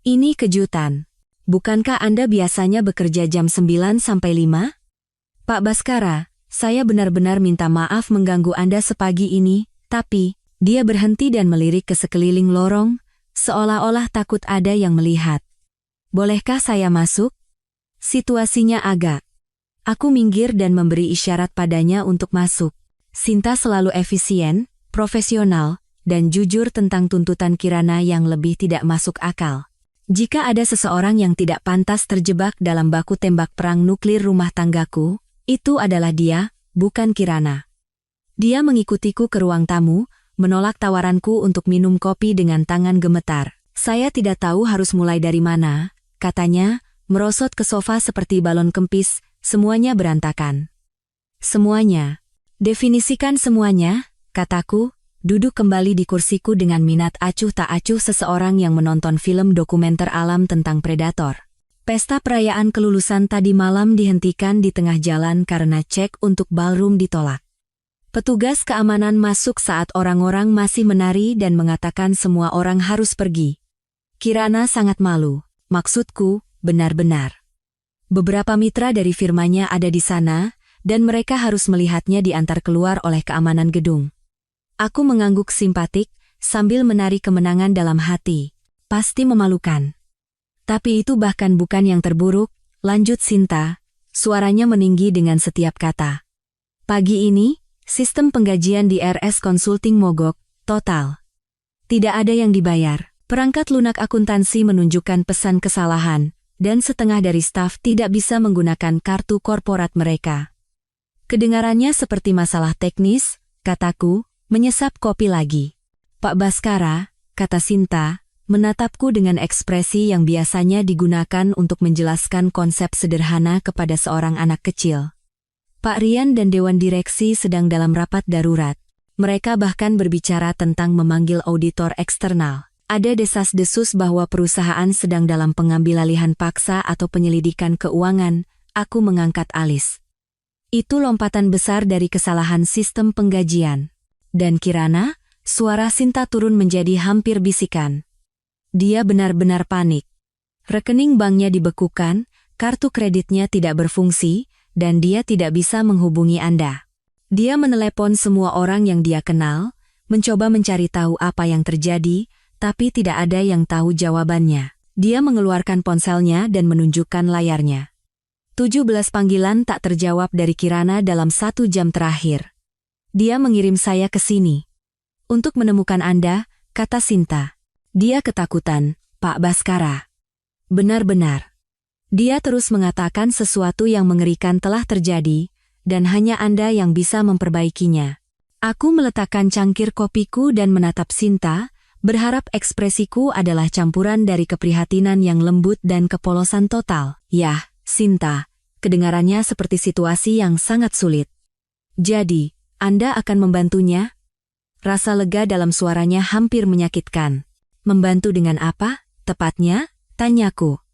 ini kejutan. Bukankah Anda biasanya bekerja jam 9 sampai 5? Pak Baskara, saya benar-benar minta maaf mengganggu Anda sepagi ini, tapi, dia berhenti dan melirik ke sekeliling lorong, seolah-olah takut ada yang melihat. Bolehkah saya masuk? Situasinya agak. Aku minggir dan memberi isyarat padanya untuk masuk. Sinta selalu efisien, profesional, dan jujur tentang tuntutan Kirana yang lebih tidak masuk akal. Jika ada seseorang yang tidak pantas terjebak dalam baku tembak perang nuklir rumah tanggaku, itu adalah dia, bukan Kirana. Dia mengikutiku ke ruang tamu, menolak tawaranku untuk minum kopi dengan tangan gemetar. Saya tidak tahu harus mulai dari mana, katanya, merosot ke sofa seperti balon kempis, semuanya berantakan. Semuanya. Definisikan semuanya, kataku, duduk kembali di kursiku dengan minat acuh tak acuh seseorang yang menonton film dokumenter alam tentang predator. Pesta perayaan kelulusan tadi malam dihentikan di tengah jalan karena cek untuk ballroom ditolak. Petugas keamanan masuk saat orang-orang masih menari dan mengatakan semua orang harus pergi. Kirana sangat malu, maksudku, benar-benar. Beberapa mitra dari firmanya ada di sana, dan mereka harus melihatnya diantar keluar oleh keamanan gedung. Aku mengangguk simpatik, sambil menari kemenangan dalam hati. Pasti memalukan. Tapi itu bahkan bukan yang terburuk, lanjut Sinta, suaranya meninggi dengan setiap kata. Pagi ini, sistem penggajian di RS Consulting mogok, total. Tidak ada yang dibayar. Perangkat lunak akuntansi menunjukkan pesan kesalahan, dan setengah dari staf tidak bisa menggunakan kartu korporat mereka. Kedengarannya seperti masalah teknis, kataku, menyesap kopi lagi. Pak Baskara, kata Sinta, menatapku dengan ekspresi yang biasanya digunakan untuk menjelaskan konsep sederhana kepada seorang anak kecil. Pak Rian dan Dewan Direksi sedang dalam rapat darurat. Mereka bahkan berbicara tentang memanggil auditor eksternal. Ada desas-desus bahwa perusahaan sedang dalam pengambilalihan paksa atau penyelidikan keuangan. Aku mengangkat alis. Itu lompatan besar dari kesalahan sistem penggajian. Dan Kirana, suara Sinta turun menjadi hampir bisikan. Dia benar-benar panik. Rekening banknya dibekukan, kartu kreditnya tidak berfungsi, dan dia tidak bisa menghubungi Anda. Dia menelepon semua orang yang dia kenal, mencoba mencari tahu apa yang terjadi, tapi tidak ada yang tahu jawabannya. Dia mengeluarkan ponselnya dan menunjukkan layarnya. 17 panggilan tak terjawab dari Kirana dalam 1 jam terakhir. Dia mengirim saya ke sini. Untuk menemukan Anda, kata Sinta. Dia ketakutan, Pak Baskara. Benar-benar. Dia terus mengatakan sesuatu yang mengerikan telah terjadi, dan hanya Anda yang bisa memperbaikinya. Aku meletakkan cangkir kopiku dan menatap Sinta, berharap ekspresiku adalah campuran dari keprihatinan yang lembut dan kepolosan total. Yah, Sinta, kedengarannya seperti situasi yang sangat sulit. Jadi, Anda akan membantunya? Rasa lega dalam suaranya hampir menyakitkan. Membantu dengan apa, tepatnya? Tanyaku.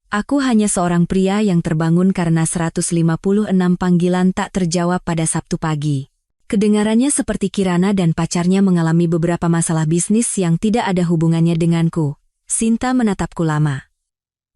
Aku hanya seorang pria yang terbangun karena 156 panggilan tak terjawab pada Sabtu pagi. Kedengarannya seperti Kirana dan pacarnya mengalami beberapa masalah bisnis yang tidak ada hubungannya denganku. Sinta menatapku lama.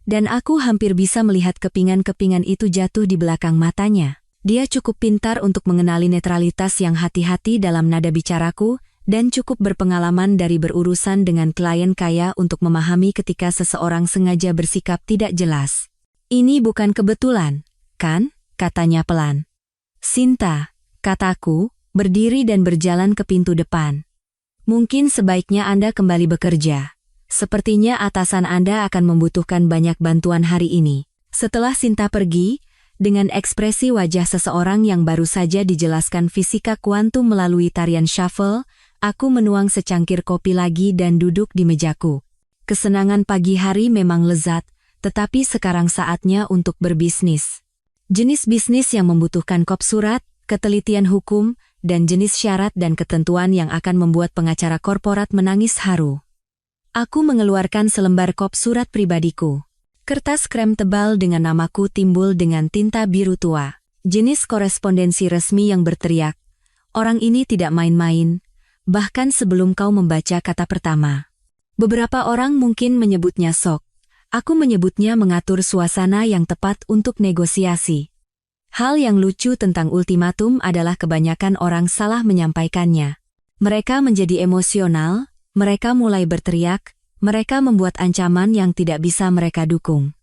Dan aku hampir bisa melihat kepingan-kepingan itu jatuh di belakang matanya. Dia cukup pintar untuk mengenali netralitas yang hati-hati dalam nada bicaraku, dan cukup berpengalaman dari berurusan dengan klien kaya untuk memahami ketika seseorang sengaja bersikap tidak jelas. Ini bukan kebetulan, kan? Katanya pelan. Sinta, kataku, berdiri dan berjalan ke pintu depan. Mungkin sebaiknya Anda kembali bekerja. Sepertinya atasan Anda akan membutuhkan banyak bantuan hari ini. Setelah Sinta pergi, dengan ekspresi wajah seseorang yang baru saja dijelaskan fisika kuantum melalui tarian shuffle, aku menuang secangkir kopi lagi dan duduk di mejaku. Kesenangan pagi hari memang lezat, tetapi sekarang saatnya untuk berbisnis. Jenis bisnis yang membutuhkan kop surat, ketelitian hukum, dan jenis syarat dan ketentuan yang akan membuat pengacara korporat menangis haru. Aku mengeluarkan selembar kop surat pribadiku. Kertas krem tebal dengan namaku timbul dengan tinta biru tua. Jenis korespondensi resmi yang berteriak, "Orang ini tidak main-main," bahkan sebelum kau membaca kata pertama. Beberapa orang mungkin menyebutnya sok. Aku menyebutnya mengatur suasana yang tepat untuk negosiasi. Hal yang lucu tentang ultimatum adalah kebanyakan orang salah menyampaikannya. Mereka menjadi emosional, mereka mulai berteriak, mereka membuat ancaman yang tidak bisa mereka dukung.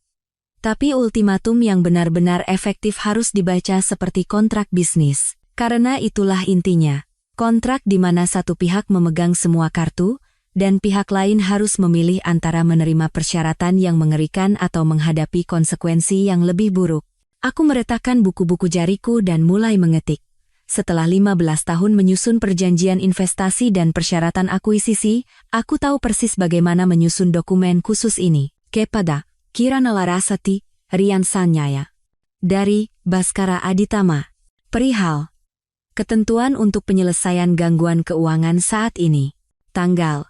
Tapi ultimatum yang benar-benar efektif harus dibaca seperti kontrak bisnis. Karena itulah intinya. Kontrak di mana satu pihak memegang semua kartu, dan pihak lain harus memilih antara menerima persyaratan yang mengerikan atau menghadapi konsekuensi yang lebih buruk. Aku meretakkan buku-buku jariku dan mulai mengetik. Setelah 15 tahun menyusun perjanjian investasi dan persyaratan akuisisi, aku tahu persis bagaimana menyusun dokumen khusus ini. Kepada Kirana Larasati, Rian Sanyaya. Dari Baskara Aditama. Perihal ketentuan untuk penyelesaian gangguan keuangan saat ini. Tanggal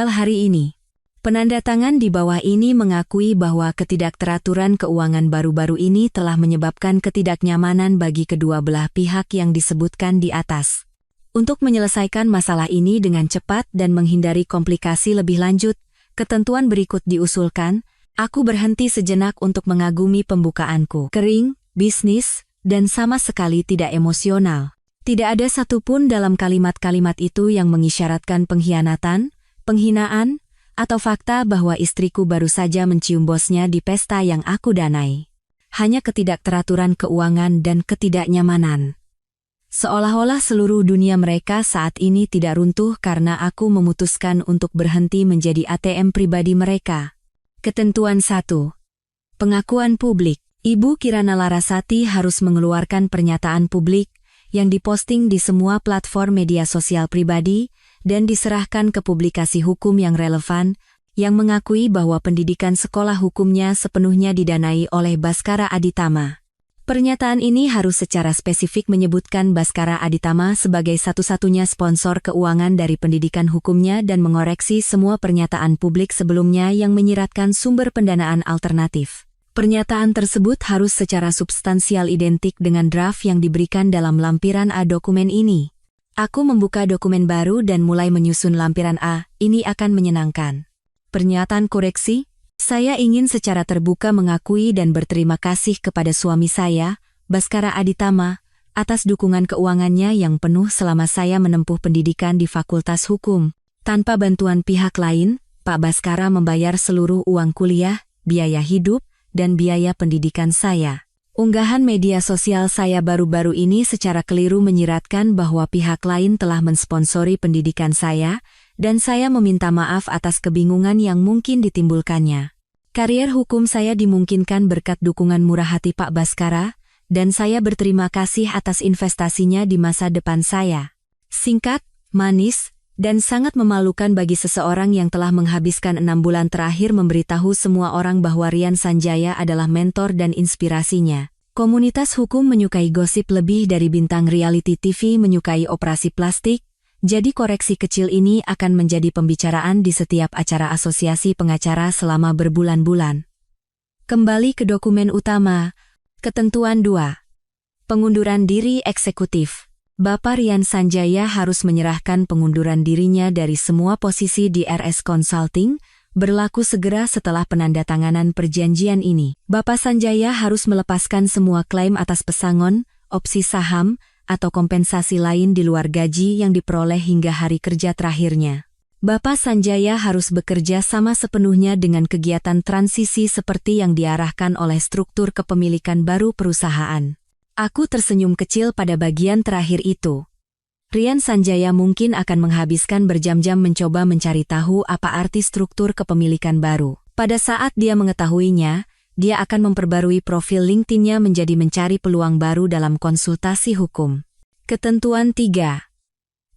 hari ini. Penanda tangan di bawah ini mengakui bahwa ketidakteraturan keuangan baru-baru ini telah menyebabkan ketidaknyamanan bagi kedua belah pihak yang disebutkan di atas. Untuk menyelesaikan masalah ini dengan cepat dan menghindari komplikasi lebih lanjut, ketentuan berikut diusulkan. Aku berhenti sejenak untuk mengagumi pembukaanku. Kering, bisnis, dan sama sekali tidak emosional. Tidak ada satupun dalam kalimat-kalimat itu yang mengisyaratkan pengkhianatan, penghinaan, atau fakta bahwa istriku baru saja mencium bosnya di pesta yang aku danai. Hanya ketidakteraturan keuangan dan ketidaknyamanan. Seolah-olah seluruh dunia mereka saat ini tidak runtuh karena aku memutuskan untuk berhenti menjadi ATM pribadi mereka. Ketentuan 1. Pengakuan publik. Ibu Kirana Larasati harus mengeluarkan pernyataan publik yang diposting di semua platform media sosial pribadi dan diserahkan ke publikasi hukum yang relevan yang mengakui bahwa pendidikan sekolah hukumnya sepenuhnya didanai oleh Baskara Aditama. Pernyataan ini harus secara spesifik menyebutkan Baskara Aditama sebagai satu-satunya sponsor keuangan dari pendidikan hukumnya dan mengoreksi semua pernyataan publik sebelumnya yang menyiratkan sumber pendanaan alternatif. Pernyataan tersebut harus secara substansial identik dengan draft yang diberikan dalam lampiran A dokumen ini. Aku membuka dokumen baru dan mulai menyusun lampiran A, ini akan menyenangkan. Pernyataan koreksi. Saya ingin secara terbuka mengakui dan berterima kasih kepada suami saya, Baskara Aditama, atas dukungan keuangannya yang penuh selama saya menempuh pendidikan di Fakultas Hukum. Tanpa bantuan pihak lain, Pak Baskara membayar seluruh uang kuliah, biaya hidup, dan biaya pendidikan saya. Unggahan media sosial saya baru-baru ini secara keliru menyiratkan bahwa pihak lain telah mensponsori pendidikan saya, dan saya meminta maaf atas kebingungan yang mungkin ditimbulkannya. Karier hukum saya dimungkinkan berkat dukungan murah hati Pak Baskara, dan saya berterima kasih atas investasinya di masa depan saya. Singkat, manis, dan sangat memalukan bagi seseorang yang telah menghabiskan 6 bulan terakhir memberitahu semua orang bahwa Rian Sanjaya adalah mentor dan inspirasinya. Komunitas hukum menyukai gosip lebih dari bintang reality TV menyukai operasi plastik, jadi koreksi kecil ini akan menjadi pembicaraan di setiap acara asosiasi pengacara selama berbulan-bulan. Kembali ke dokumen utama. Ketentuan 2. Pengunduran diri eksekutif. Bapak Rian Sanjaya harus menyerahkan pengunduran dirinya dari semua posisi di RS Consulting, berlaku segera setelah penandatanganan perjanjian ini. Bapak Sanjaya harus melepaskan semua klaim atas pesangon, opsi saham, atau kompensasi lain di luar gaji yang diperoleh hingga hari kerja terakhirnya. Bapak Sanjaya harus bekerja sama sepenuhnya dengan kegiatan transisi seperti yang diarahkan oleh struktur kepemilikan baru perusahaan. Aku tersenyum kecil pada bagian terakhir itu. Rian Sanjaya mungkin akan menghabiskan berjam-jam mencoba mencari tahu apa arti struktur kepemilikan baru. Pada saat dia mengetahuinya, dia akan memperbarui profil LinkedIn-nya menjadi mencari peluang baru dalam konsultasi hukum. Ketentuan 3.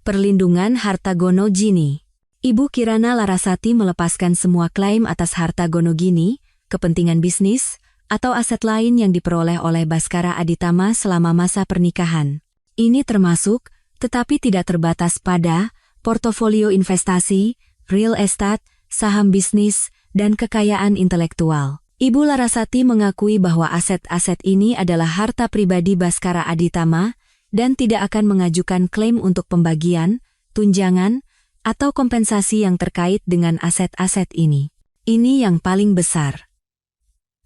Perlindungan harta Gonogini. Ibu Kirana Larasati melepaskan semua klaim atas harta Gonogini, kepentingan bisnis, atau aset lain yang diperoleh oleh Baskara Aditama selama masa pernikahan. Ini termasuk, tetapi tidak terbatas pada, portofolio investasi, real estate, saham bisnis, dan kekayaan intelektual. Ibu Larasati mengakui bahwa aset-aset ini adalah harta pribadi Baskara Aditama dan tidak akan mengajukan klaim untuk pembagian, tunjangan, atau kompensasi yang terkait dengan aset-aset ini. Ini yang paling besar.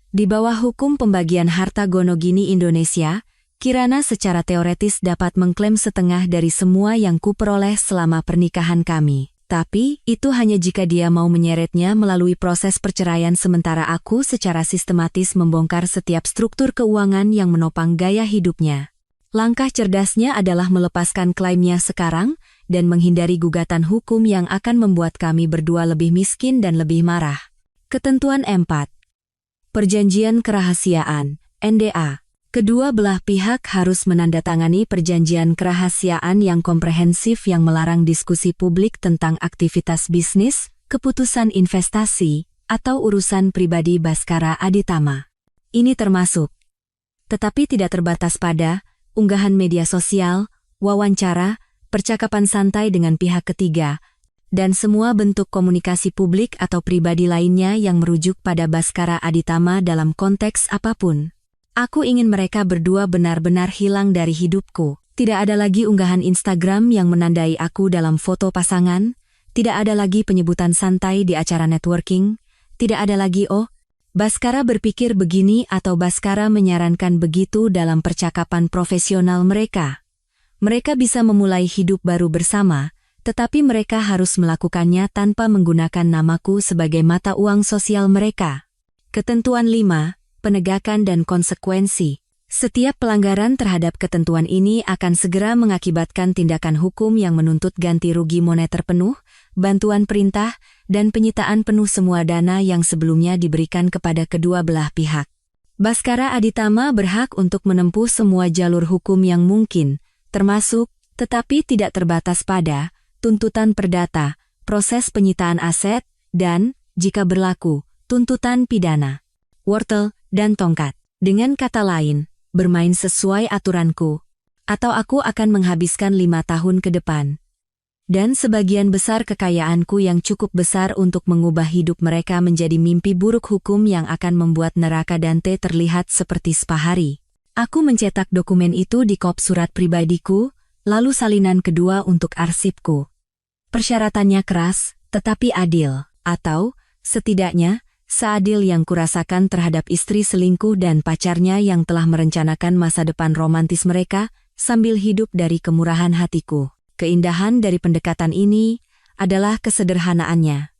Di bawah hukum pembagian harta Gonogini Indonesia, Kirana secara teoretis dapat mengklaim setengah dari semua yang kuperoleh selama pernikahan kami. Tapi, itu hanya jika dia mau menyeretnya melalui proses perceraian sementara aku secara sistematis membongkar setiap struktur keuangan yang menopang gaya hidupnya. Langkah cerdasnya adalah melepaskan klaimnya sekarang dan menghindari gugatan hukum yang akan membuat kami berdua lebih miskin dan lebih marah. Ketentuan 4. Perjanjian kerahasiaan, NDA. Kedua belah pihak harus menandatangani perjanjian kerahasiaan yang komprehensif yang melarang diskusi publik tentang aktivitas bisnis, keputusan investasi, atau urusan pribadi Baskara Aditama. Ini termasuk, tetapi tidak terbatas pada, unggahan media sosial, wawancara, percakapan santai dengan pihak ketiga, dan semua bentuk komunikasi publik atau pribadi lainnya yang merujuk pada Baskara Aditama dalam konteks apapun. Aku ingin mereka berdua benar-benar hilang dari hidupku. Tidak ada lagi unggahan Instagram yang menandai aku dalam foto pasangan, tidak ada lagi penyebutan santai di acara networking, tidak ada lagi Baskara berpikir begini atau Baskara menyarankan begitu dalam percakapan profesional mereka. Mereka bisa memulai hidup baru bersama, tetapi mereka harus melakukannya tanpa menggunakan namaku sebagai mata uang sosial mereka. Ketentuan 5. Penegakan dan konsekuensi. Setiap pelanggaran terhadap ketentuan ini akan segera mengakibatkan tindakan hukum yang menuntut ganti rugi moneter penuh, bantuan perintah, dan penyitaan penuh semua dana yang sebelumnya diberikan kepada kedua belah pihak. Baskara Aditama berhak untuk menempuh semua jalur hukum yang mungkin, termasuk, tetapi tidak terbatas pada, tuntutan perdata, proses penyitaan aset, dan, jika berlaku, tuntutan pidana. Wortel dan tongkat. Dengan kata lain, bermain sesuai aturanku, atau aku akan menghabiskan 5 tahun ke depan. Dan sebagian besar kekayaanku yang cukup besar untuk mengubah hidup mereka menjadi mimpi buruk hukum yang akan membuat neraka Dante terlihat seperti spa hari. Aku mencetak dokumen itu di kop surat pribadiku, lalu salinan kedua untuk arsipku. Persyaratannya keras, tetapi adil, atau, setidaknya, seadil yang kurasakan terhadap istri selingkuh dan pacarnya yang telah merencanakan masa depan romantis mereka sambil hidup dari kemurahan hatiku. Keindahan dari pendekatan ini adalah kesederhanaannya.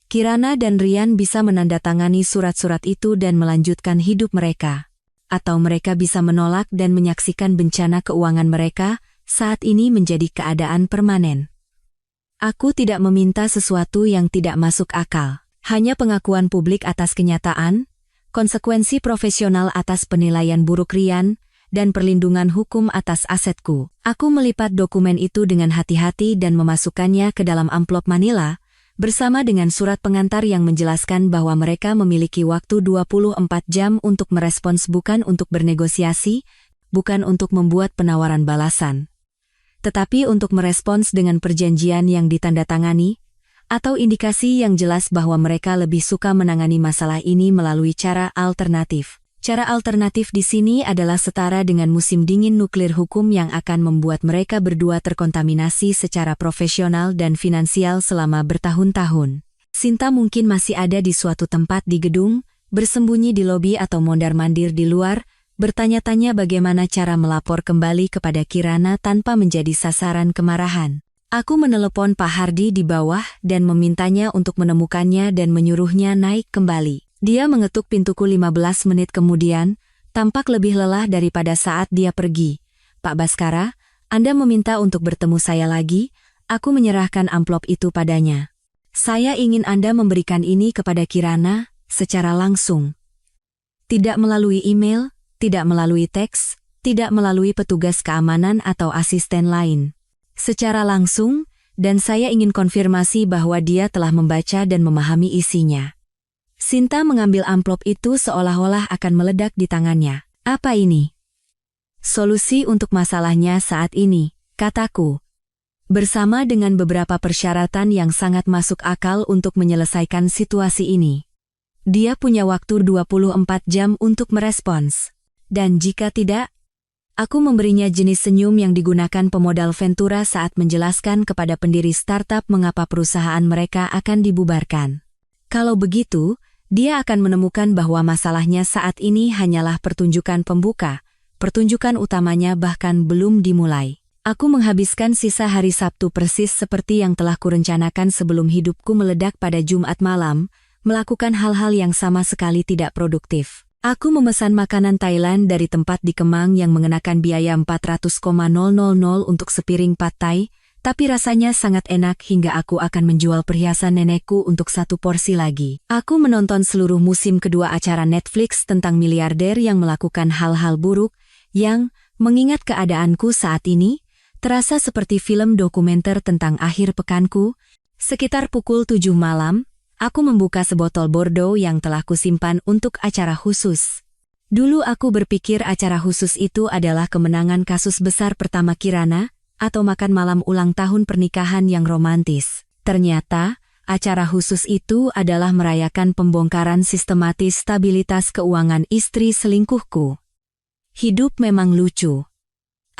Kirana dan Ryan bisa menandatangani surat-surat itu dan melanjutkan hidup mereka. Atau mereka bisa menolak dan menyaksikan bencana keuangan mereka saat ini menjadi keadaan permanen. Aku tidak meminta sesuatu yang tidak masuk akal. Hanya pengakuan publik atas kenyataan, konsekuensi profesional atas penilaian buruk Ryan, dan perlindungan hukum atas asetku. Aku melipat dokumen itu dengan hati-hati dan memasukkannya ke dalam amplop manila, bersama dengan surat pengantar yang menjelaskan bahwa mereka memiliki waktu 24 jam untuk merespons, bukan untuk bernegosiasi, bukan untuk membuat penawaran balasan, tetapi untuk merespons dengan perjanjian yang ditandatangani, atau indikasi yang jelas bahwa mereka lebih suka menangani masalah ini melalui cara alternatif. Cara alternatif di sini adalah setara dengan musim dingin nuklir hukum yang akan membuat mereka berdua terkontaminasi secara profesional dan finansial selama bertahun-tahun. Sinta mungkin masih ada di suatu tempat di gedung, bersembunyi di lobi atau mondar-mandir di luar, bertanya-tanya bagaimana cara melapor kembali kepada Kirana tanpa menjadi sasaran kemarahan. Aku menelepon Pak Hardy di bawah dan memintanya untuk menemukannya dan menyuruhnya naik kembali. Dia mengetuk pintuku 15 menit kemudian, tampak lebih lelah daripada saat dia pergi. Pak Baskara, Anda meminta untuk bertemu saya lagi, aku menyerahkan amplop itu padanya. Saya ingin Anda memberikan ini kepada Kirana, secara langsung. Tidak melalui email, tidak melalui teks, tidak melalui petugas keamanan atau asisten lain. Secara langsung, dan saya ingin konfirmasi bahwa dia telah membaca dan memahami isinya. Sinta mengambil amplop itu seolah-olah akan meledak di tangannya. Apa ini? Solusi untuk masalahnya saat ini, kataku. Bersama dengan beberapa persyaratan yang sangat masuk akal untuk menyelesaikan situasi ini. Dia punya waktu 24 jam untuk merespons. Dan jika tidak, aku memberinya jenis senyum yang digunakan pemodal Ventura saat menjelaskan kepada pendiri startup mengapa perusahaan mereka akan dibubarkan. Kalau begitu, dia akan menemukan bahwa masalahnya saat ini hanyalah pertunjukan pembuka, pertunjukan utamanya bahkan belum dimulai. Aku menghabiskan sisa hari Sabtu persis seperti yang telah kurencanakan sebelum hidupku meledak pada Jumat malam, melakukan hal-hal yang sama sekali tidak produktif. Aku memesan makanan Thailand dari tempat di Kemang yang mengenakan biaya 400,000 untuk sepiring pad thai, tapi rasanya sangat enak hingga aku akan menjual perhiasan nenekku untuk 1 porsi lagi. Aku menonton seluruh musim kedua acara Netflix tentang miliarder yang melakukan hal-hal buruk, yang, mengingat keadaanku saat ini, terasa seperti film dokumenter tentang akhir pekanku. Sekitar pukul 7 malam, aku membuka sebotol Bordeaux yang telah kusimpan untuk acara khusus. Dulu aku berpikir acara khusus itu adalah kemenangan kasus besar pertama Kirana, atau makan malam ulang tahun pernikahan yang romantis. Ternyata, acara khusus itu adalah merayakan pembongkaran sistematis stabilitas keuangan istri selingkuhku. Hidup memang lucu.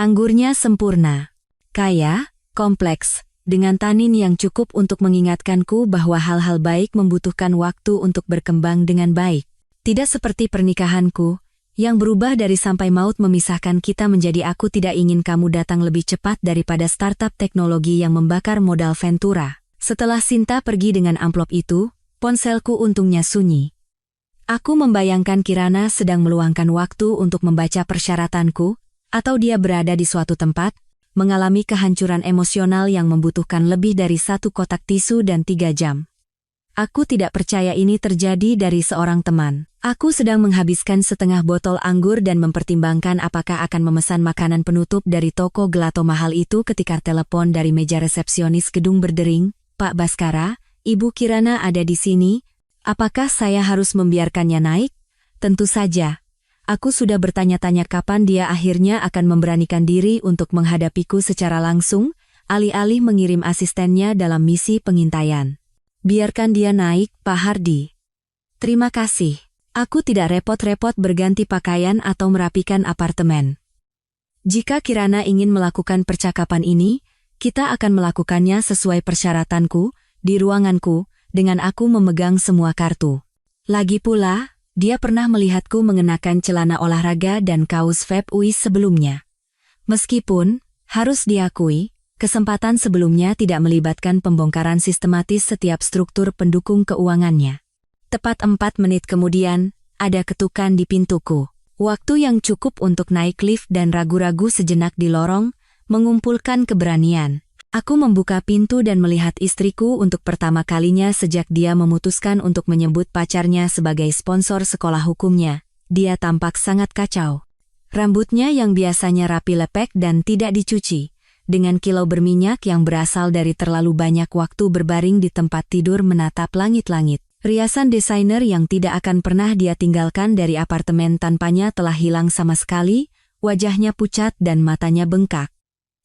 Anggurnya sempurna, kaya, kompleks, dengan tanin yang cukup untuk mengingatkanku bahwa hal-hal baik membutuhkan waktu untuk berkembang dengan baik. Tidak seperti pernikahanku, yang berubah dari sampai maut memisahkan kita menjadi aku tidak ingin kamu datang lebih cepat daripada startup teknologi yang membakar modal Ventura. Setelah Sinta pergi dengan amplop itu, ponselku untungnya sunyi. Aku membayangkan Kirana sedang meluangkan waktu untuk membaca persyaratanku, atau dia berada di suatu tempat, mengalami kehancuran emosional yang membutuhkan lebih dari 1 kotak tisu dan 3 jam. Aku tidak percaya ini terjadi dari seorang teman. Aku sedang menghabiskan setengah botol anggur dan mempertimbangkan apakah akan memesan makanan penutup dari toko gelato mahal itu ketika telepon dari meja resepsionis gedung berdering. Pak Baskara, Ibu Kirana ada di sini. Apakah saya harus membiarkannya naik? Tentu saja. Aku sudah bertanya-tanya kapan dia akhirnya akan memberanikan diri untuk menghadapiku secara langsung, alih-alih mengirim asistennya dalam misi pengintaian. Biarkan dia naik, Pak Hardy. Terima kasih. Aku tidak repot-repot berganti pakaian atau merapikan apartemen. Jika Kirana ingin melakukan percakapan ini, kita akan melakukannya sesuai persyaratanku, di ruanganku, dengan aku memegang semua kartu. Lagi pula, dia pernah melihatku mengenakan celana olahraga dan kaos Fab Uis sebelumnya. Meskipun, harus diakui, kesempatan sebelumnya tidak melibatkan pembongkaran sistematis setiap struktur pendukung keuangannya. Tepat 4 menit kemudian, ada ketukan di pintuku. Waktu yang cukup untuk naik lift dan ragu-ragu sejenak di lorong, mengumpulkan keberanian. Aku membuka pintu dan melihat istriku untuk pertama kalinya sejak dia memutuskan untuk menyebut pacarnya sebagai sponsor sekolah hukumnya. Dia tampak sangat kacau. Rambutnya yang biasanya rapi lepek dan tidak dicuci, dengan kilau berminyak yang berasal dari terlalu banyak waktu berbaring di tempat tidur menatap langit-langit. Riasan desainer yang tidak akan pernah dia tinggalkan dari apartemen tanpanya telah hilang sama sekali, wajahnya pucat dan matanya bengkak.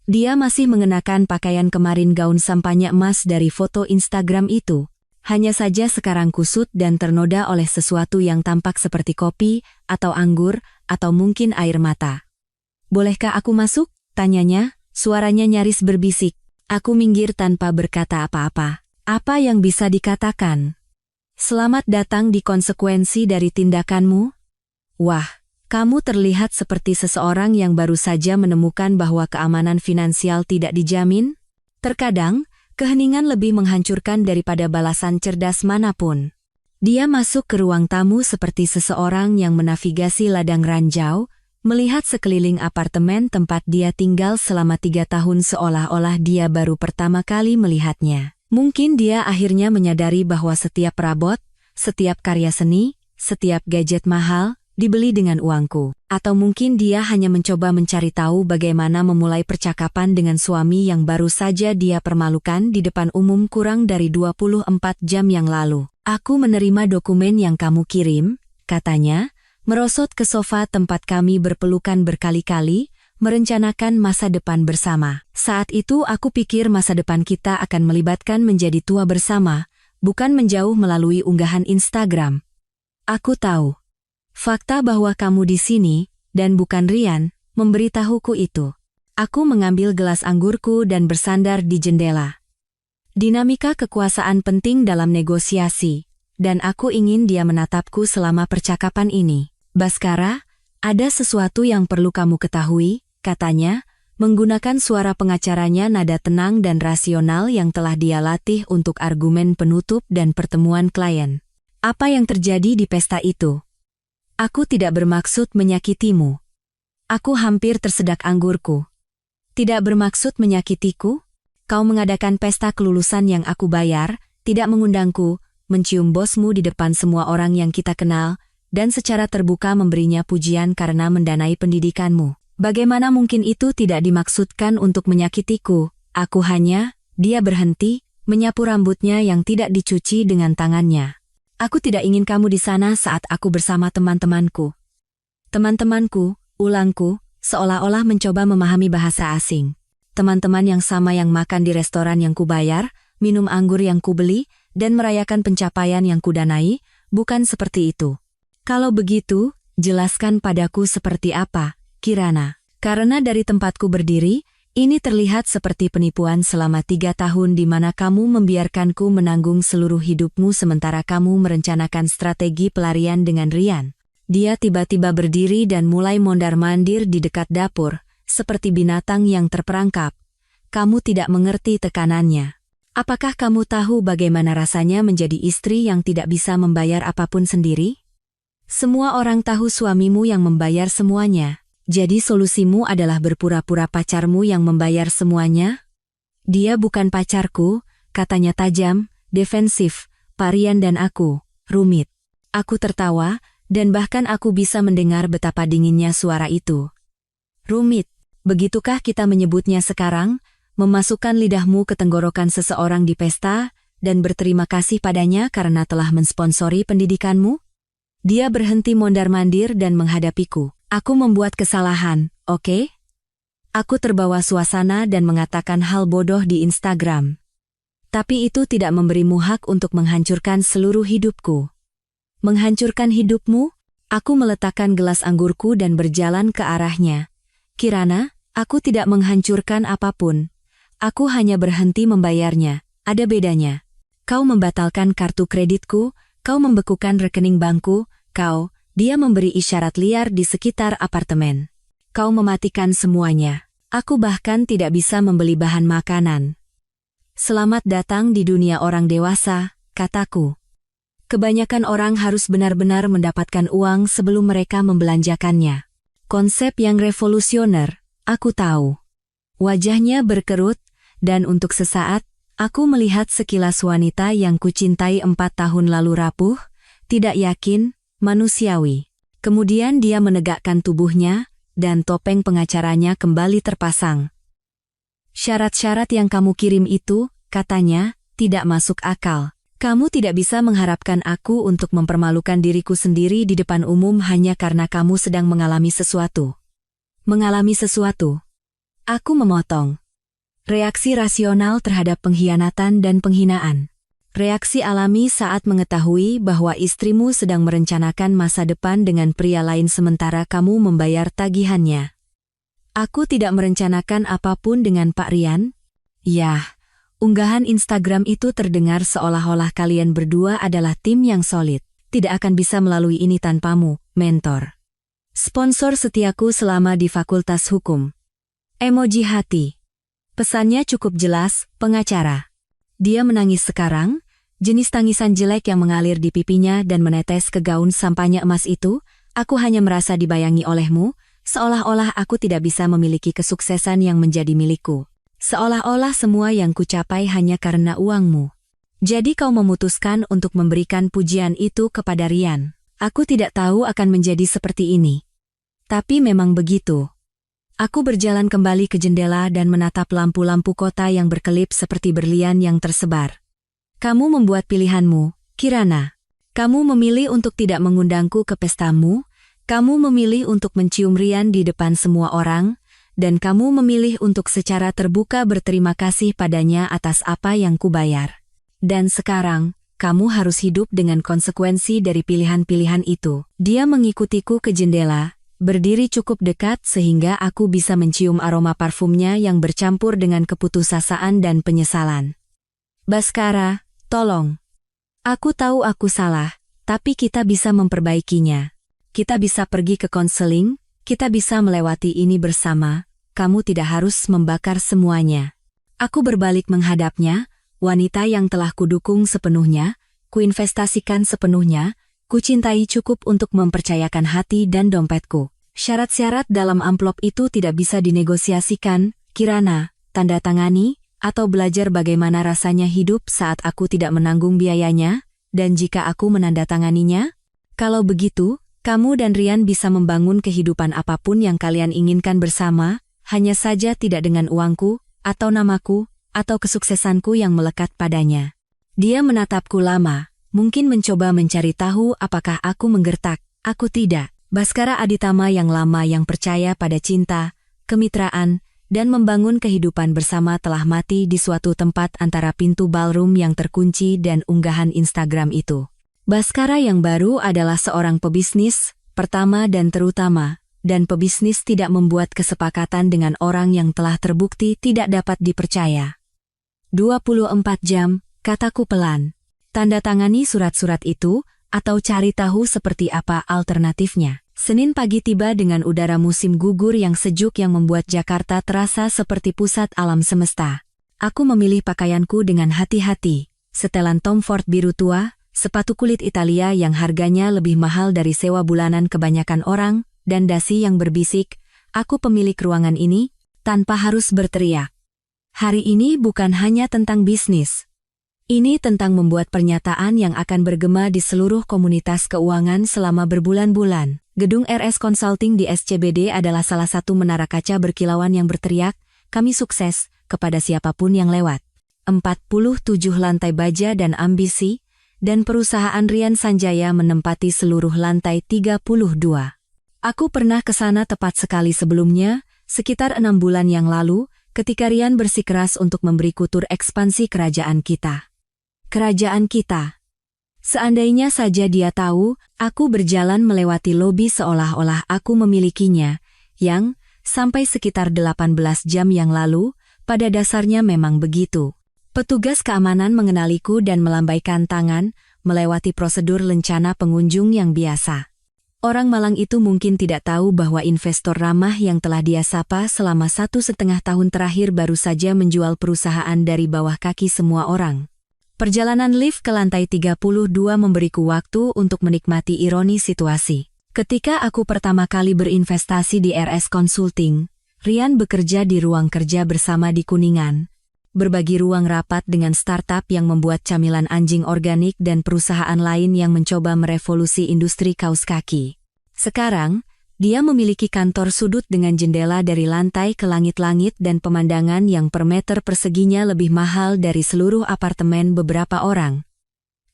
Dia masih mengenakan pakaian kemarin gaun sampahnya emas dari foto Instagram itu. Hanya saja sekarang kusut dan ternoda oleh sesuatu yang tampak seperti kopi, atau anggur, atau mungkin air mata. "Bolehkah aku masuk?" tanyanya, suaranya nyaris berbisik. Aku minggir tanpa berkata apa-apa. Apa yang bisa dikatakan? "Selamat datang di konsekuensi dari tindakanmu." Wah. Kamu terlihat seperti seseorang yang baru saja menemukan bahwa keamanan finansial tidak dijamin. Terkadang, keheningan lebih menghancurkan daripada balasan cerdas manapun. Dia masuk ke ruang tamu seperti seseorang yang menavigasi ladang ranjau, melihat sekeliling apartemen tempat dia tinggal selama 3 tahun seolah-olah dia baru pertama kali melihatnya. Mungkin dia akhirnya menyadari bahwa setiap perabot, setiap karya seni, setiap gadget mahal, dibeli dengan uangku. Atau mungkin dia hanya mencoba mencari tahu bagaimana memulai percakapan dengan suami yang baru saja dia permalukan di depan umum kurang dari 24 jam yang lalu. "Aku menerima dokumen yang kamu kirim," katanya, merosot ke sofa tempat kami berpelukan berkali-kali, merencanakan masa depan bersama. Saat itu aku pikir masa depan kita akan melibatkan menjadi tua bersama, bukan menjauh melalui unggahan Instagram. Aku tahu. Fakta bahwa kamu di sini, dan bukan Rian, memberitahuku itu. Aku mengambil gelas anggurku dan bersandar di jendela. Dinamika kekuasaan penting dalam negosiasi, dan aku ingin dia menatapku selama percakapan ini. "Baskara, ada sesuatu yang perlu kamu ketahui," katanya, menggunakan suara pengacaranya nada tenang dan rasional yang telah dia latih untuk argumen penutup dan pertemuan klien. "Apa yang terjadi di pesta itu?" "Aku tidak bermaksud menyakitimu." Aku hampir tersedak anggurku. "Tidak bermaksud menyakitiku? Kau mengadakan pesta kelulusan yang aku bayar, tidak mengundangku, mencium bosmu di depan semua orang yang kita kenal, dan secara terbuka memberinya pujian karena mendanai pendidikanmu. Bagaimana mungkin itu tidak dimaksudkan untuk menyakitiku? Aku hanya..." Dia berhenti, menyapu rambutnya yang tidak dicuci dengan tangannya. "Aku tidak ingin kamu di sana saat aku bersama teman-temanku." "Teman-temanku," ulangku, seolah-olah mencoba memahami bahasa asing. Teman-teman yang sama yang makan di restoran yang kubayar, minum anggur yang kubeli, dan merayakan pencapaian yang kudanai, bukan seperti itu. "Kalau begitu, jelaskan padaku seperti apa, Kirana. Karena dari tempatku berdiri, ini terlihat seperti penipuan selama 3 tahun di mana kamu membiarkanku menanggung seluruh hidupmu sementara kamu merencanakan strategi pelarian dengan Rian." Dia tiba-tiba berdiri dan mulai mondar-mandir di dekat dapur, seperti binatang yang terperangkap. "Kamu tidak mengerti tekanannya. Apakah kamu tahu bagaimana rasanya menjadi istri yang tidak bisa membayar apapun sendiri? Semua orang tahu suamimu yang membayar semuanya. Jadi solusimu adalah berpura-pura pacarmu yang membayar semuanya?" "Dia bukan pacarku," katanya tajam, defensif. "Pak Rian dan aku, rumit." Aku tertawa, dan bahkan aku bisa mendengar betapa dinginnya suara itu. "Rumit, begitukah kita menyebutnya sekarang? Memasukkan lidahmu ke tenggorokan seseorang di pesta, dan berterima kasih padanya karena telah mensponsori pendidikanmu?" Dia berhenti mondar-mandir dan menghadapiku. Aku membuat kesalahan, oke? Aku terbawa suasana dan mengatakan hal bodoh di Instagram. Tapi itu tidak memberimu hak untuk menghancurkan seluruh hidupku. Menghancurkan hidupmu? Aku meletakkan gelas anggurku dan berjalan ke arahnya. Kirana, aku tidak menghancurkan apapun. Aku hanya berhenti membayarnya. Ada bedanya. Kau membatalkan kartu kreditku, kau membekukan rekening bankku, dia memberi isyarat liar di sekitar apartemen. Kau mematikan semuanya. Aku bahkan tidak bisa membeli bahan makanan. Selamat datang di dunia orang dewasa, kataku. Kebanyakan orang harus benar-benar mendapatkan uang sebelum mereka membelanjakannya. Konsep yang revolusioner, aku tahu. Wajahnya berkerut, dan untuk sesaat, aku melihat sekilas wanita yang kucintai 4 tahun lalu rapuh, tidak yakin, manusiawi. Kemudian dia menegakkan tubuhnya, dan topeng pengacaranya kembali terpasang. Syarat-syarat yang kamu kirim itu, katanya, tidak masuk akal. Kamu tidak bisa mengharapkan aku untuk mempermalukan diriku sendiri di depan umum hanya karena kamu sedang mengalami sesuatu. Mengalami sesuatu. Aku memotong. Reaksi rasional terhadap pengkhianatan dan penghinaan. Reaksi alami saat mengetahui bahwa istrimu sedang merencanakan masa depan dengan pria lain sementara kamu membayar tagihannya. Aku tidak merencanakan apapun dengan Pak Rian. Yah. Unggahan Instagram itu terdengar seolah-olah kalian berdua adalah tim yang solid. Tidak akan bisa melalui ini tanpamu, mentor. Sponsor setiaku selama di Fakultas Hukum. Emoji hati. Pesannya cukup jelas, pengacara. Dia menangis sekarang, jenis tangisan jelek yang mengalir di pipinya dan menetes ke gaun sampahnya emas itu. Aku hanya merasa dibayangi olehmu, seolah-olah aku tidak bisa memiliki kesuksesan yang menjadi milikku. Seolah-olah semua yang kucapai hanya karena uangmu. Jadi kau memutuskan untuk memberikan pujian itu kepada Rian. Aku tidak tahu akan menjadi seperti ini. Tapi memang begitu. Aku berjalan kembali ke jendela dan menatap lampu-lampu kota yang berkelip seperti berlian yang tersebar. Kamu membuat pilihanmu, Kirana. Kamu memilih untuk tidak mengundangku ke pestamu, kamu memilih untuk mencium Rian di depan semua orang, dan kamu memilih untuk secara terbuka berterima kasih padanya atas apa yang kubayar. Dan sekarang, kamu harus hidup dengan konsekuensi dari pilihan-pilihan itu. Dia mengikutiku ke jendela, berdiri cukup dekat sehingga aku bisa mencium aroma parfumnya yang bercampur dengan keputusasaan dan penyesalan. Baskara, tolong. Aku tahu aku salah, tapi kita bisa memperbaikinya. Kita bisa pergi ke konseling, kita bisa melewati ini bersama, kamu tidak harus membakar semuanya. Aku berbalik menghadapnya, wanita yang telah kudukung sepenuhnya, kuinvestasikan sepenuhnya, kucintai cukup untuk mempercayakan hati dan dompetku. Syarat-syarat dalam amplop itu tidak bisa dinegosiasikan, Kirana, tanda tangani, atau belajar bagaimana rasanya hidup saat aku tidak menanggung biayanya, dan jika aku menandatanganinya? Kalau begitu, kamu dan Rian bisa membangun kehidupan apapun yang kalian inginkan bersama, hanya saja tidak dengan uangku, atau namaku, atau kesuksesanku yang melekat padanya. Dia menatapku lama, mungkin mencoba mencari tahu apakah aku menggertak. Aku tidak. Baskara Aditama yang lama yang percaya pada cinta, kemitraan, dan membangun kehidupan bersama telah mati di suatu tempat antara pintu ballroom yang terkunci dan unggahan Instagram itu. Baskara yang baru adalah seorang pebisnis, pertama dan terutama, dan pebisnis tidak membuat kesepakatan dengan orang yang telah terbukti tidak dapat dipercaya. 24 jam, kataku pelan. Tanda tangani surat-surat itu, atau cari tahu seperti apa alternatifnya. Senin pagi tiba dengan udara musim gugur yang sejuk yang membuat Jakarta terasa seperti pusat alam semesta. Aku memilih pakaianku dengan hati-hati, setelan Tom Ford biru tua, sepatu kulit Italia yang harganya lebih mahal dari sewa bulanan kebanyakan orang, dan dasi yang berbisik, aku pemilik ruangan ini, tanpa harus berteriak. Hari ini bukan hanya tentang bisnis. Ini tentang membuat pernyataan yang akan bergema di seluruh komunitas keuangan selama berbulan-bulan. Gedung RS Consulting di SCBD adalah salah satu menara kaca berkilauan yang berteriak, kami sukses, kepada siapapun yang lewat. 47 lantai baja dan ambisi, dan perusahaan Rian Sanjaya menempati seluruh lantai 32. Aku pernah ke sana tepat sekali sebelumnya, sekitar 6 bulan yang lalu, ketika Rian bersikeras untuk memberiku tur ekspansi kerajaan kita. Kerajaan kita. Seandainya saja dia tahu, aku berjalan melewati lobi seolah-olah aku memilikinya, yang, sampai sekitar 18 jam yang lalu, pada dasarnya memang begitu. Petugas keamanan mengenaliku dan melambaikan tangan, melewati prosedur lencana pengunjung yang biasa. Orang malang itu mungkin tidak tahu bahwa investor ramah yang telah dia sapa selama 1,5 tahun terakhir baru saja menjual perusahaan dari bawah kaki semua orang. Perjalanan lift ke lantai 32 memberiku waktu untuk menikmati ironi situasi. Ketika aku pertama kali berinvestasi di RS Consulting, Rian bekerja di ruang kerja bersama di Kuningan. Berbagi ruang rapat dengan startup yang membuat camilan anjing organik dan perusahaan lain yang mencoba merevolusi industri kaos kaki. Sekarang, dia memiliki kantor sudut dengan jendela dari lantai ke langit-langit dan pemandangan yang per meter perseginya lebih mahal dari seluruh apartemen beberapa orang.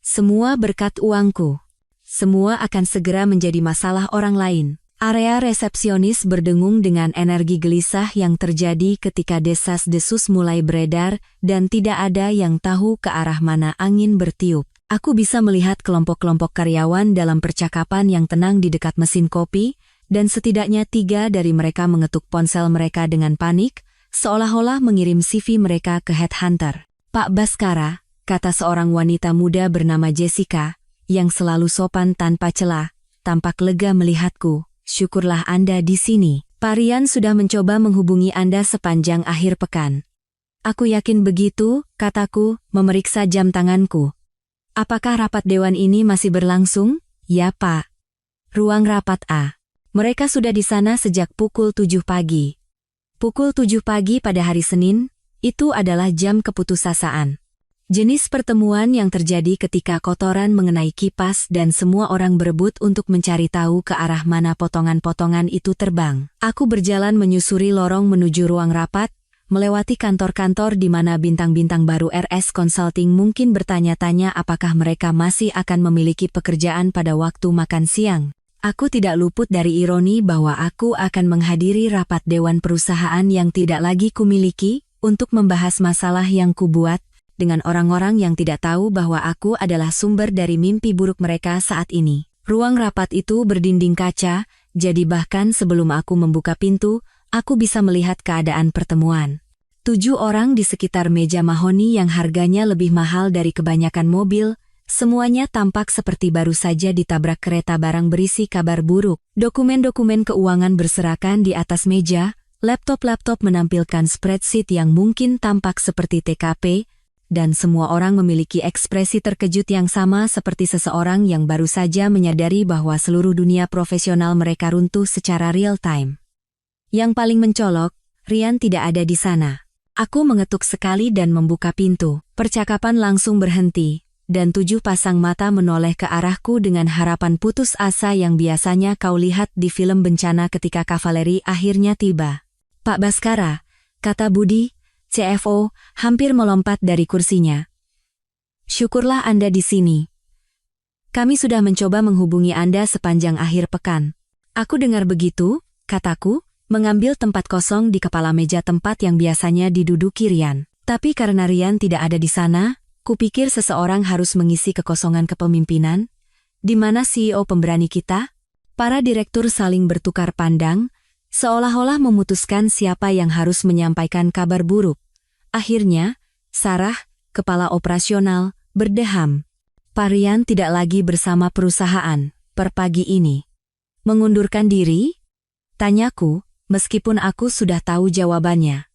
Semua berkat uangku. Semua akan segera menjadi masalah orang lain. Area resepsionis berdengung dengan energi gelisah yang terjadi ketika desas-desus mulai beredar dan tidak ada yang tahu ke arah mana angin bertiup. Aku bisa melihat kelompok-kelompok karyawan dalam percakapan yang tenang di dekat mesin kopi, dan setidaknya 3 dari mereka mengetuk ponsel mereka dengan panik, seolah-olah mengirim CV mereka ke headhunter. Pak Baskara, kata seorang wanita muda bernama Jessica, yang selalu sopan tanpa celah, tampak lega melihatku. Syukurlah Anda di sini. Pak Rian sudah mencoba menghubungi Anda sepanjang akhir pekan. Aku yakin begitu, kataku, memeriksa jam tanganku. Apakah rapat dewan ini masih berlangsung? Ya, Pak. Ruang rapat A. Mereka sudah di sana sejak pukul 7 pagi. Pukul 7 pagi pada hari Senin, itu adalah jam keputusasaan. Jenis pertemuan yang terjadi ketika kotoran mengenai kipas dan semua orang berebut untuk mencari tahu ke arah mana potongan-potongan itu terbang. Aku berjalan menyusuri lorong menuju ruang rapat, melewati kantor-kantor di mana bintang-bintang baru RS Consulting mungkin bertanya-tanya apakah mereka masih akan memiliki pekerjaan pada waktu makan siang. Aku tidak luput dari ironi bahwa aku akan menghadiri rapat dewan perusahaan yang tidak lagi kumiliki untuk membahas masalah yang kubuat dengan orang-orang yang tidak tahu bahwa aku adalah sumber dari mimpi buruk mereka saat ini. Ruang rapat itu berdinding kaca, jadi bahkan sebelum aku membuka pintu, aku bisa melihat keadaan pertemuan. 7 orang di sekitar meja mahoni yang harganya lebih mahal dari kebanyakan mobil, semuanya tampak seperti baru saja ditabrak kereta barang berisi kabar buruk. Dokumen-dokumen keuangan berserakan di atas meja, laptop-laptop menampilkan spreadsheet yang mungkin tampak seperti TKP, dan semua orang memiliki ekspresi terkejut yang sama seperti seseorang yang baru saja menyadari bahwa seluruh dunia profesional mereka runtuh secara real time. Yang paling mencolok, Rian tidak ada di sana. Aku mengetuk sekali dan membuka pintu. Percakapan langsung berhenti, dan 7 pasang mata menoleh ke arahku dengan harapan putus asa yang biasanya kau lihat di film bencana ketika kavaleri akhirnya tiba. Pak Baskara, kata Budi, CFO, hampir melompat dari kursinya. Syukurlah Anda di sini. Kami sudah mencoba menghubungi Anda sepanjang akhir pekan. Aku dengar begitu, kataku, mengambil tempat kosong di kepala meja tempat yang biasanya diduduki Rian. Tapi karena Rian tidak ada di sana, kupikir seseorang harus mengisi kekosongan kepemimpinan. Di mana CEO pemberani kita? Para direktur saling bertukar pandang, seolah-olah memutuskan siapa yang harus menyampaikan kabar buruk. Akhirnya, Sarah, kepala operasional, berdeham. Pak Rian tidak lagi bersama perusahaan per pagi ini. Mengundurkan diri? Tanyaku, meskipun aku sudah tahu jawabannya.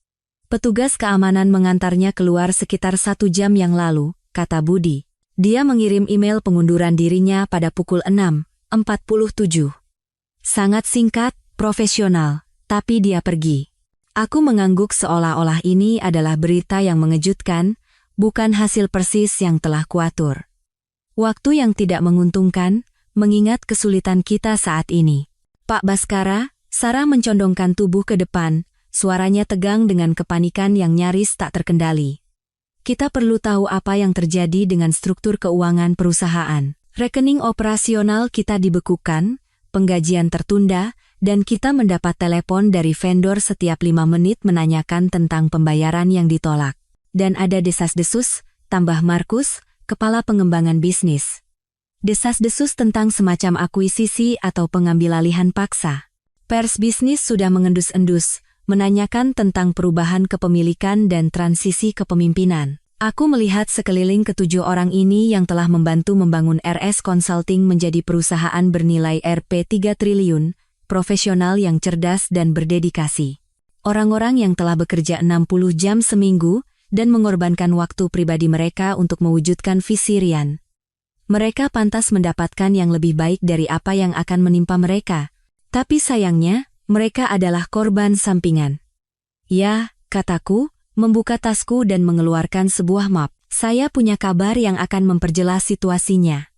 Petugas keamanan mengantarnya keluar sekitar 1 jam yang lalu, kata Budi. Dia mengirim email pengunduran dirinya pada pukul 6:47. Sangat singkat, profesional, tapi dia pergi. Aku mengangguk seolah-olah ini adalah berita yang mengejutkan, bukan hasil persis yang telah kuatur. Waktu yang tidak menguntungkan, mengingat kesulitan kita saat ini. Pak Baskara, Sarah mencondongkan tubuh ke depan, suaranya tegang dengan kepanikan yang nyaris tak terkendali. Kita perlu tahu apa yang terjadi dengan struktur keuangan perusahaan. Rekening operasional kita dibekukan, penggajian tertunda, dan kita mendapat telepon dari vendor setiap 5 menit menanyakan tentang pembayaran yang ditolak. Dan ada desas-desus, tambah Markus, kepala pengembangan bisnis. Desas-desus tentang semacam akuisisi atau pengambilalihan paksa. Pers bisnis sudah mengendus-endus, menanyakan tentang perubahan kepemilikan dan transisi kepemimpinan. Aku melihat sekeliling ketujuh orang ini yang telah membantu membangun RS Consulting menjadi perusahaan bernilai Rp 3 triliun, profesional yang cerdas dan berdedikasi. Orang-orang yang telah bekerja 60 jam seminggu dan mengorbankan waktu pribadi mereka untuk mewujudkan visi Ryan. Mereka pantas mendapatkan yang lebih baik dari apa yang akan menimpa mereka. Tapi sayangnya, mereka adalah korban sampingan. Ya, kataku, membuka tasku dan mengeluarkan sebuah map. Saya punya kabar yang akan memperjelas situasinya.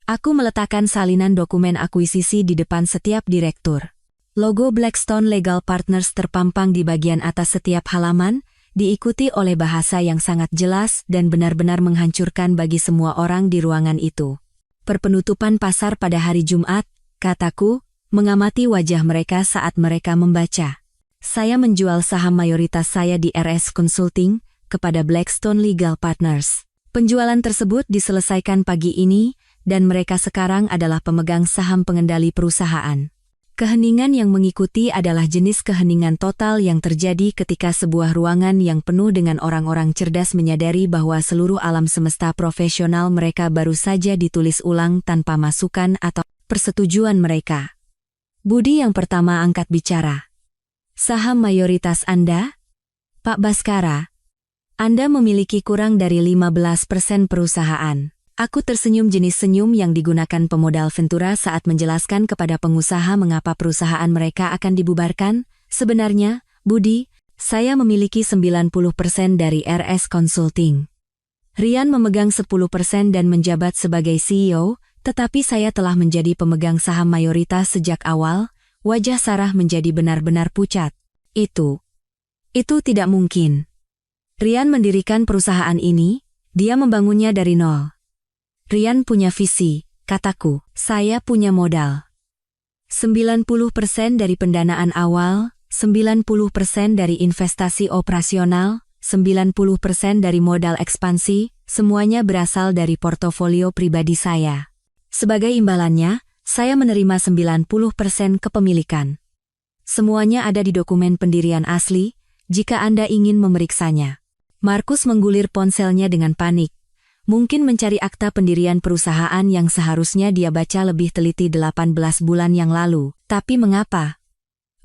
Aku meletakkan salinan dokumen akuisisi di depan setiap direktur. Logo Blackstone Legal Partners terpampang di bagian atas setiap halaman, diikuti oleh bahasa yang sangat jelas dan benar-benar menghancurkan bagi semua orang di ruangan itu. Perpenutupan pasar pada hari Jumat, kataku, mengamati wajah mereka saat mereka membaca. Saya menjual saham mayoritas saya di RS Consulting kepada Blackstone Legal Partners. Penjualan tersebut diselesaikan pagi ini, dan mereka sekarang adalah pemegang saham pengendali perusahaan. Keheningan yang mengikuti adalah jenis keheningan total yang terjadi ketika sebuah ruangan yang penuh dengan orang-orang cerdas menyadari bahwa seluruh alam semesta profesional mereka baru saja ditulis ulang tanpa masukan atau persetujuan mereka. Budi yang pertama angkat bicara. Saham mayoritas Anda? Pak Baskara, Anda memiliki kurang dari 15% perusahaan. Aku tersenyum jenis senyum yang digunakan pemodal Ventura saat menjelaskan kepada pengusaha mengapa perusahaan mereka akan dibubarkan. Sebenarnya, Budi, saya memiliki 90% dari RS Consulting. Ryan memegang 10% dan menjabat sebagai CEO, tetapi saya telah menjadi pemegang saham mayoritas sejak awal. Wajah Sarah menjadi benar-benar pucat. Itu tidak mungkin. Ryan mendirikan perusahaan ini, dia membangunnya dari nol. Ryan punya visi, kataku, saya punya modal. 90% dari pendanaan awal, 90% dari investasi operasional, 90% dari modal ekspansi, semuanya berasal dari portofolio pribadi saya. Sebagai imbalannya, saya menerima 90% kepemilikan. Semuanya ada di dokumen pendirian asli, jika Anda ingin memeriksanya. Markus menggulir ponselnya dengan panik. Mungkin mencari akta pendirian perusahaan yang seharusnya dia baca lebih teliti 18 bulan yang lalu. Tapi mengapa?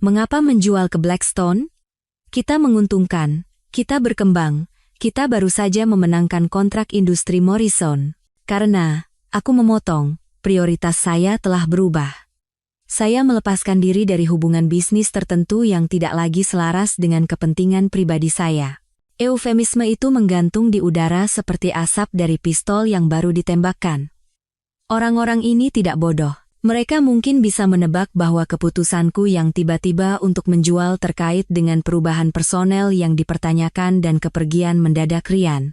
Mengapa menjual ke Blackstone? Kita menguntungkan, kita berkembang, kita baru saja memenangkan kontrak industri Morrison. Karena, aku memotong, prioritas saya telah berubah. Saya melepaskan diri dari hubungan bisnis tertentu yang tidak lagi selaras dengan kepentingan pribadi saya. Eufemisme itu menggantung di udara seperti asap dari pistol yang baru ditembakkan. Orang-orang ini tidak bodoh. Mereka mungkin bisa menebak bahwa keputusanku yang tiba-tiba untuk menjual terkait dengan perubahan personel yang dipertanyakan dan kepergian mendadak Ryan.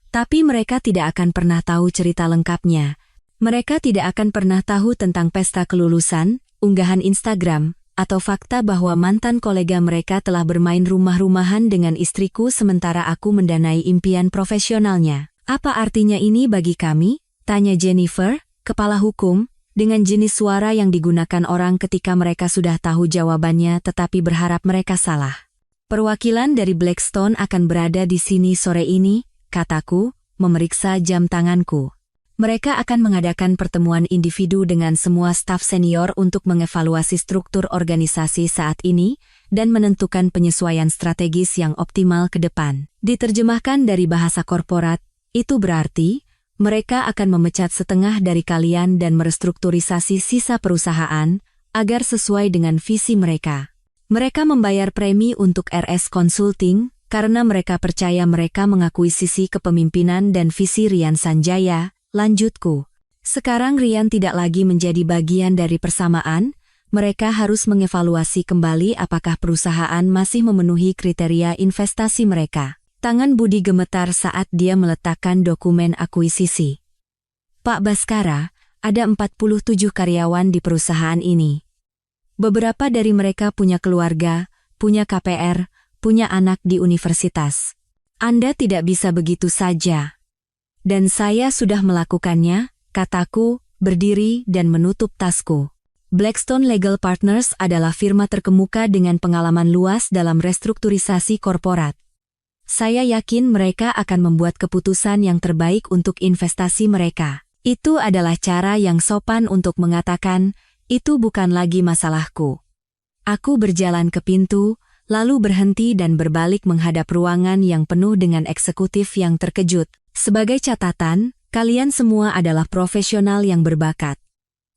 Tapi mereka tidak akan pernah tahu cerita lengkapnya. Mereka tidak akan pernah tahu tentang pesta kelulusan, unggahan Instagram, atau fakta bahwa mantan kolega mereka telah bermain rumah-rumahan dengan istriku sementara aku mendanai impian profesionalnya. Apa artinya ini bagi kami? Tanya Jennifer, kepala hukum, dengan jenis suara yang digunakan orang ketika mereka sudah tahu jawabannya tetapi berharap mereka salah. Perwakilan dari Blackstone akan berada di sini sore ini, kataku, memeriksa jam tanganku. Mereka akan mengadakan pertemuan individu dengan semua staf senior untuk mengevaluasi struktur organisasi saat ini dan menentukan penyesuaian strategis yang optimal ke depan. Diterjemahkan dari bahasa korporat, itu berarti mereka akan memecat setengah dari kalian dan merestrukturisasi sisa perusahaan agar sesuai dengan visi mereka. Mereka membayar premi untuk RS Consulting karena mereka percaya mereka mengakuisisi kepemimpinan dan visi Ryan Sanjaya. Lanjutku. Sekarang Ryan tidak lagi menjadi bagian dari persamaan, mereka harus mengevaluasi kembali apakah perusahaan masih memenuhi kriteria investasi mereka. Tangan Budi gemetar saat dia meletakkan dokumen akuisisi. Pak Baskara, ada 47 karyawan di perusahaan ini. Beberapa dari mereka punya keluarga, punya KPR, punya anak di universitas. Anda tidak bisa begitu saja. Dan saya sudah melakukannya, kataku, berdiri dan menutup tasku. Blackstone Legal Partners adalah firma terkemuka dengan pengalaman luas dalam restrukturisasi korporat. Saya yakin mereka akan membuat keputusan yang terbaik untuk investasi mereka. Itu adalah cara yang sopan untuk mengatakan, itu bukan lagi masalahku. Aku berjalan ke pintu, lalu berhenti dan berbalik menghadap ruangan yang penuh dengan eksekutif yang terkejut. Sebagai catatan, kalian semua adalah profesional yang berbakat.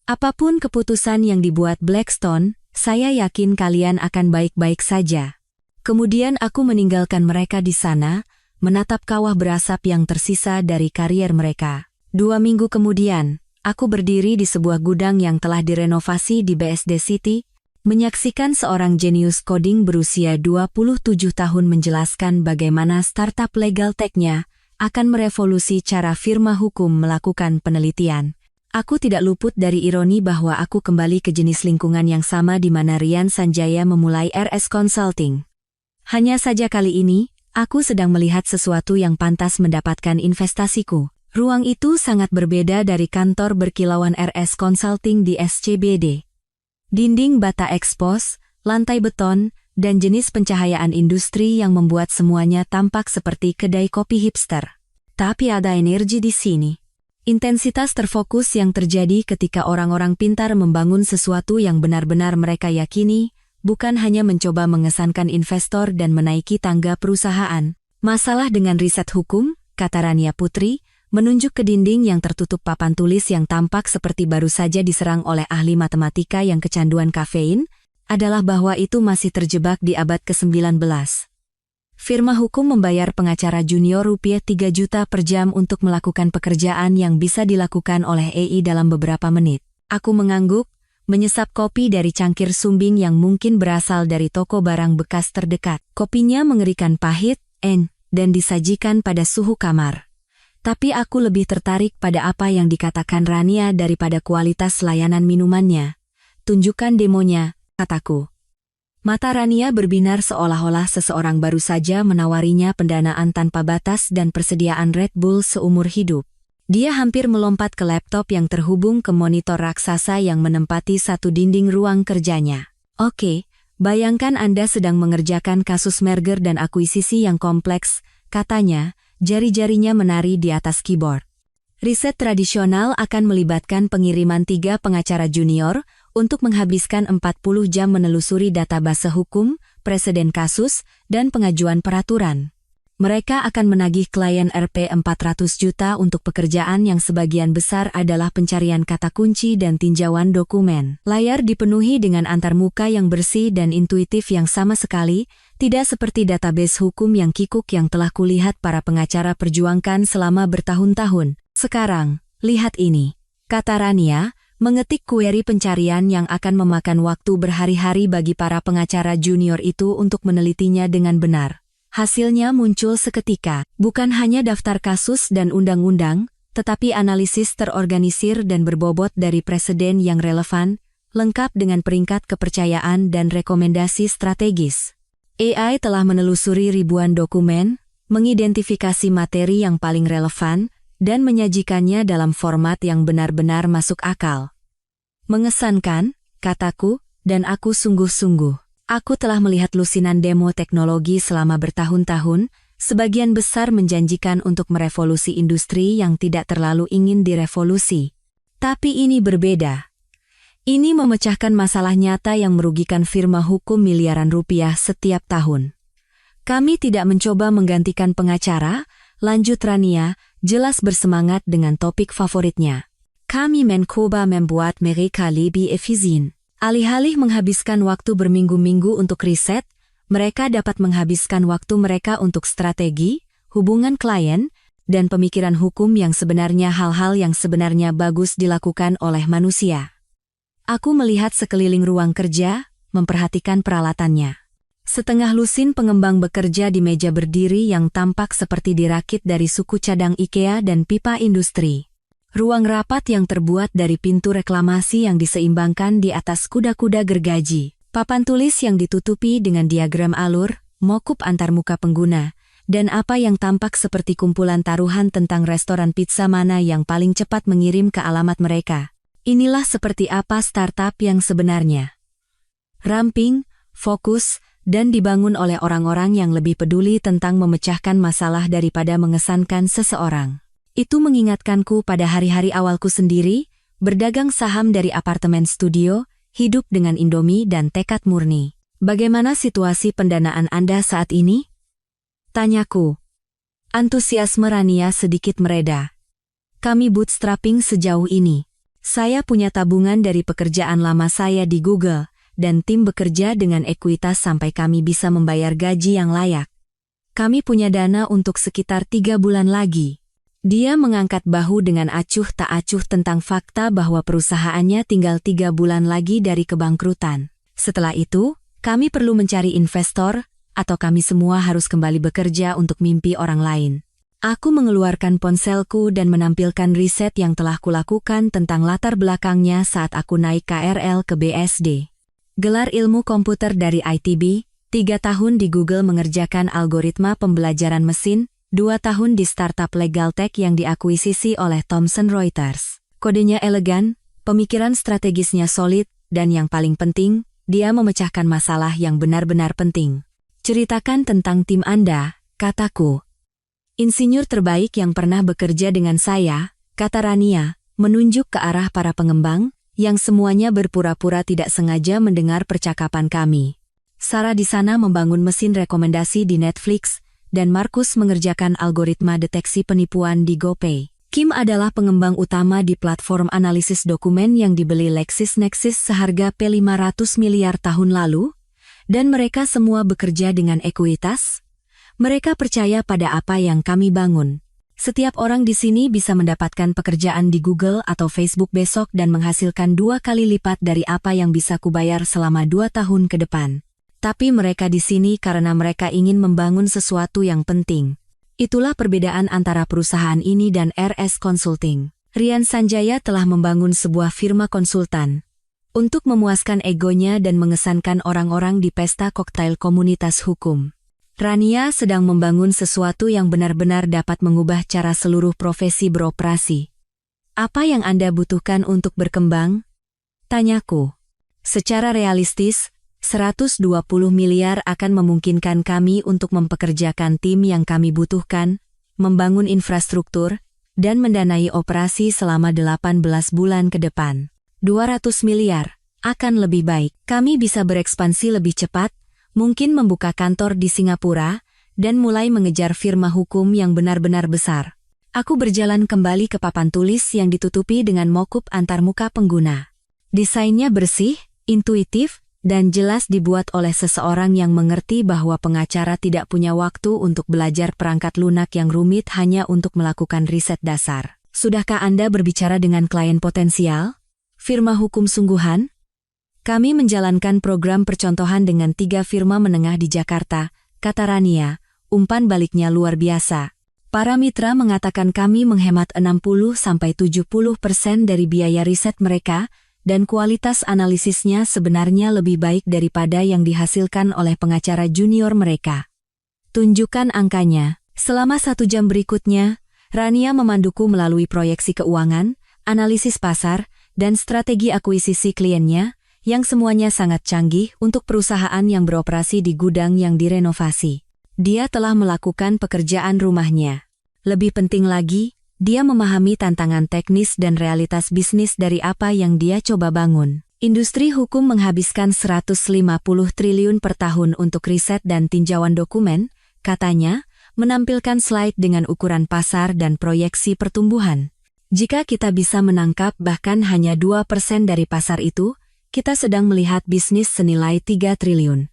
Apapun keputusan yang dibuat Blackstone, saya yakin kalian akan baik-baik saja. Kemudian aku meninggalkan mereka di sana, menatap kawah berasap yang tersisa dari karier mereka. 2 minggu kemudian, aku berdiri di sebuah gudang yang telah direnovasi di BSD City, menyaksikan seorang jenius coding berusia 27 tahun menjelaskan bagaimana startup legal tech-nya akan merevolusi cara firma hukum melakukan penelitian. Aku tidak luput dari ironi bahwa aku kembali ke jenis lingkungan yang sama di mana Rian Sanjaya memulai RS Consulting. Hanya saja kali ini, aku sedang melihat sesuatu yang pantas mendapatkan investasiku. Ruang itu sangat berbeda dari kantor berkilauan RS Consulting di SCBD. Dinding bata ekspos, lantai beton, dan jenis pencahayaan industri yang membuat semuanya tampak seperti kedai kopi hipster. Tapi ada energi di sini. Intensitas terfokus yang terjadi ketika orang-orang pintar membangun sesuatu yang benar-benar mereka yakini, bukan hanya mencoba mengesankan investor dan menaiki tangga perusahaan. Masalah dengan riset hukum, kata Rania Putri, menunjuk ke dinding yang tertutup papan tulis yang tampak seperti baru saja diserang oleh ahli matematika yang kecanduan kafein, adalah bahwa itu masih terjebak di abad ke-19. Firma hukum membayar pengacara junior rupiah 3 juta per jam untuk melakukan pekerjaan yang bisa dilakukan oleh AI dalam beberapa menit. Aku mengangguk, menyesap kopi dari cangkir sumbing yang mungkin berasal dari toko barang bekas terdekat. Kopinya mengerikan pahit, dan disajikan pada suhu kamar. Tapi aku lebih tertarik pada apa yang dikatakan Rania daripada kualitas layanan minumannya. Tunjukkan demonya, kataku. Mata Rania berbinar seolah-olah seseorang baru saja menawarinya pendanaan tanpa batas dan persediaan Red Bull seumur hidup. Dia hampir melompat ke laptop yang terhubung ke monitor raksasa yang menempati satu dinding ruang kerjanya. Oke, bayangkan Anda sedang mengerjakan kasus merger dan akuisisi yang kompleks, katanya, jari-jarinya menari di atas keyboard. Riset tradisional akan melibatkan pengiriman 3 pengacara junior untuk menghabiskan 40 jam menelusuri database hukum, preseden kasus, dan pengajuan peraturan. Mereka akan menagih klien Rp 400 juta untuk pekerjaan yang sebagian besar adalah pencarian kata kunci dan tinjauan dokumen. Layar dipenuhi dengan antarmuka yang bersih dan intuitif yang sama sekali, tidak seperti database hukum yang kikuk yang telah kulihat para pengacara perjuangkan selama bertahun-tahun. Sekarang, lihat ini, kata Rania, mengetik kueri pencarian yang akan memakan waktu berhari-hari bagi para pengacara junior itu untuk menelitinya dengan benar. Hasilnya muncul seketika, bukan hanya daftar kasus dan undang-undang, tetapi analisis terorganisir dan berbobot dari preseden yang relevan, lengkap dengan peringkat kepercayaan dan rekomendasi strategis. AI telah menelusuri ribuan dokumen, mengidentifikasi materi yang paling relevan, dan menyajikannya dalam format yang benar-benar masuk akal. Mengesankan, kataku, dan aku sungguh-sungguh. Aku telah melihat lusinan demo teknologi selama bertahun-tahun, sebagian besar menjanjikan untuk merevolusi industri yang tidak terlalu ingin direvolusi. Tapi ini berbeda. Ini memecahkan masalah nyata yang merugikan firma hukum miliaran rupiah setiap tahun. Kami tidak mencoba menggantikan pengacara, lanjut Rania, jelas bersemangat dengan topik favoritnya. Kami mencoba membuat mereka lebih efisien. Alih-alih menghabiskan waktu berminggu-minggu untuk riset, mereka dapat menghabiskan waktu mereka untuk strategi, hubungan klien, dan pemikiran hukum yang sebenarnya hal-hal yang sebenarnya bagus dilakukan oleh manusia. Aku melihat sekeliling ruang kerja, memperhatikan peralatannya. Setengah lusin pengembang bekerja di meja berdiri yang tampak seperti dirakit dari suku cadang IKEA dan pipa industri. Ruang rapat yang terbuat dari pintu reklamasi yang diseimbangkan di atas kuda-kuda gergaji. Papan tulis yang ditutupi dengan diagram alur, mokup antarmuka pengguna, dan apa yang tampak seperti kumpulan taruhan tentang restoran pizza mana yang paling cepat mengirim ke alamat mereka. Inilah seperti apa startup yang sebenarnya. Ramping, fokus, dan dibangun oleh orang-orang yang lebih peduli tentang memecahkan masalah daripada mengesankan seseorang. Itu mengingatkanku pada hari-hari awalku sendiri, berdagang saham dari apartemen studio, hidup dengan Indomie dan tekad murni. Bagaimana situasi pendanaan Anda saat ini? Tanyaku. Antusiasme Rania sedikit mereda. Kami bootstrapping sejauh ini. Saya punya tabungan dari pekerjaan lama saya di Google, dan tim bekerja dengan ekuitas sampai kami bisa membayar gaji yang layak. Kami punya dana untuk sekitar 3 bulan lagi. Dia mengangkat bahu dengan acuh tak acuh tentang fakta bahwa perusahaannya tinggal 3 bulan lagi dari kebangkrutan. Setelah itu, kami perlu mencari investor, atau kami semua harus kembali bekerja untuk mimpi orang lain. Aku mengeluarkan ponselku dan menampilkan riset yang telah kulakukan tentang latar belakangnya saat aku naik KRL ke BSD. Gelar ilmu komputer dari ITB, 3 tahun di Google mengerjakan algoritma pembelajaran mesin, 2 tahun di startup legal tech yang diakuisisi oleh Thomson Reuters. Kodenya elegan, pemikiran strategisnya solid, dan yang paling penting, dia memecahkan masalah yang benar-benar penting. Ceritakan tentang tim Anda, kataku. Insinyur terbaik yang pernah bekerja dengan saya, kata Rania, menunjuk ke arah para pengembang, yang semuanya berpura-pura tidak sengaja mendengar percakapan kami. Sarah di sana membangun mesin rekomendasi di Netflix, dan Markus mengerjakan algoritma deteksi penipuan di GoPay. Kim adalah pengembang utama di platform analisis dokumen yang dibeli LexisNexis seharga P500 miliar tahun lalu, dan mereka semua bekerja dengan ekuitas. Mereka percaya pada apa yang kami bangun. Setiap orang di sini bisa mendapatkan pekerjaan di Google atau Facebook besok dan menghasilkan 2 kali lipat dari apa yang bisa kubayar selama 2 tahun ke depan. Tapi mereka di sini karena mereka ingin membangun sesuatu yang penting. Itulah perbedaan antara perusahaan ini dan RS Consulting. Rian Sanjaya telah membangun sebuah firma konsultan untuk memuaskan egonya dan mengesankan orang-orang di pesta koktail komunitas hukum. Rania sedang membangun sesuatu yang benar-benar dapat mengubah cara seluruh profesi beroperasi. Apa yang Anda butuhkan untuk berkembang? Tanyaku. Secara realistis, 120 miliar akan memungkinkan kami untuk mempekerjakan tim yang kami butuhkan, membangun infrastruktur, dan mendanai operasi selama 18 bulan ke depan. 200 miliar akan lebih baik. Kami bisa berekspansi lebih cepat, mungkin membuka kantor di Singapura, dan mulai mengejar firma hukum yang benar-benar besar. Aku berjalan kembali ke papan tulis yang ditutupi dengan mokup antarmuka pengguna. Desainnya bersih, intuitif, dan jelas dibuat oleh seseorang yang mengerti bahwa pengacara tidak punya waktu untuk belajar perangkat lunak yang rumit hanya untuk melakukan riset dasar. Sudahkah Anda berbicara dengan klien potensial? Firma hukum sungguhan? Kami menjalankan program percontohan dengan 3 firma menengah di Jakarta, kata Rania, umpan baliknya luar biasa. Para mitra mengatakan kami menghemat 60-70% dari biaya riset mereka, dan kualitas analisisnya sebenarnya lebih baik daripada yang dihasilkan oleh pengacara junior mereka. Tunjukkan angkanya. Selama 1 jam berikutnya, Rania memanduku melalui proyeksi keuangan, analisis pasar, dan strategi akuisisi kliennya, yang semuanya sangat canggih untuk perusahaan yang beroperasi di gudang yang direnovasi. Dia telah melakukan pekerjaan rumahnya. Lebih penting lagi, dia memahami tantangan teknis dan realitas bisnis dari apa yang dia coba bangun. Industri hukum menghabiskan 150 triliun per tahun untuk riset dan tinjauan dokumen, katanya, menampilkan slide dengan ukuran pasar dan proyeksi pertumbuhan. Jika kita bisa menangkap bahkan hanya 2% dari pasar itu, kita sedang melihat bisnis senilai 3 triliun.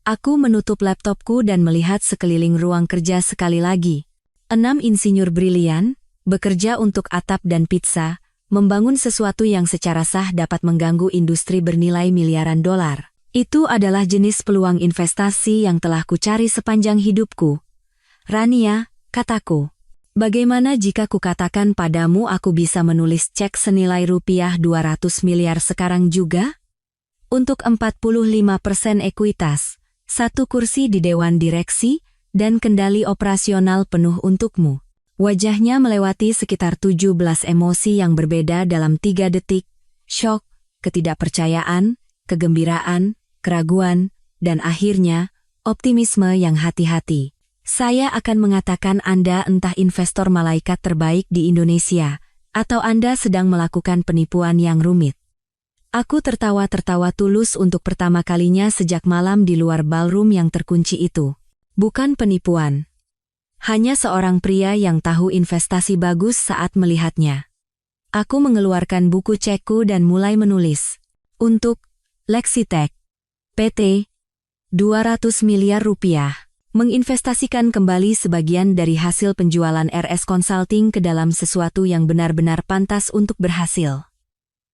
Aku menutup laptopku dan melihat sekeliling ruang kerja sekali lagi. 6 insinyur brilian, bekerja untuk atap dan pizza, membangun sesuatu yang secara sah dapat mengganggu industri bernilai miliaran dolar. Itu adalah jenis peluang investasi yang telah kucari sepanjang hidupku. Rania, kataku. Bagaimana jika kukatakan padamu aku bisa menulis cek senilai rupiah 200 miliar sekarang juga? Untuk 45% ekuitas, 1 kursi di dewan direksi, dan kendali operasional penuh untukmu. Wajahnya melewati sekitar 17 emosi yang berbeda dalam 3 detik, syok, ketidakpercayaan, kegembiraan, keraguan, dan akhirnya, optimisme yang hati-hati. Saya akan mengatakan Anda entah investor malaikat terbaik di Indonesia, atau Anda sedang melakukan penipuan yang rumit. Aku tertawa-tertawa tulus untuk pertama kalinya sejak malam di luar ballroom yang terkunci itu. Bukan penipuan. Hanya seorang pria yang tahu investasi bagus saat melihatnya. Aku mengeluarkan buku cekku dan mulai menulis. Untuk Lexitech PT 200 miliar rupiah. Menginvestasikan kembali sebagian dari hasil penjualan RS Consulting ke dalam sesuatu yang benar-benar pantas untuk berhasil.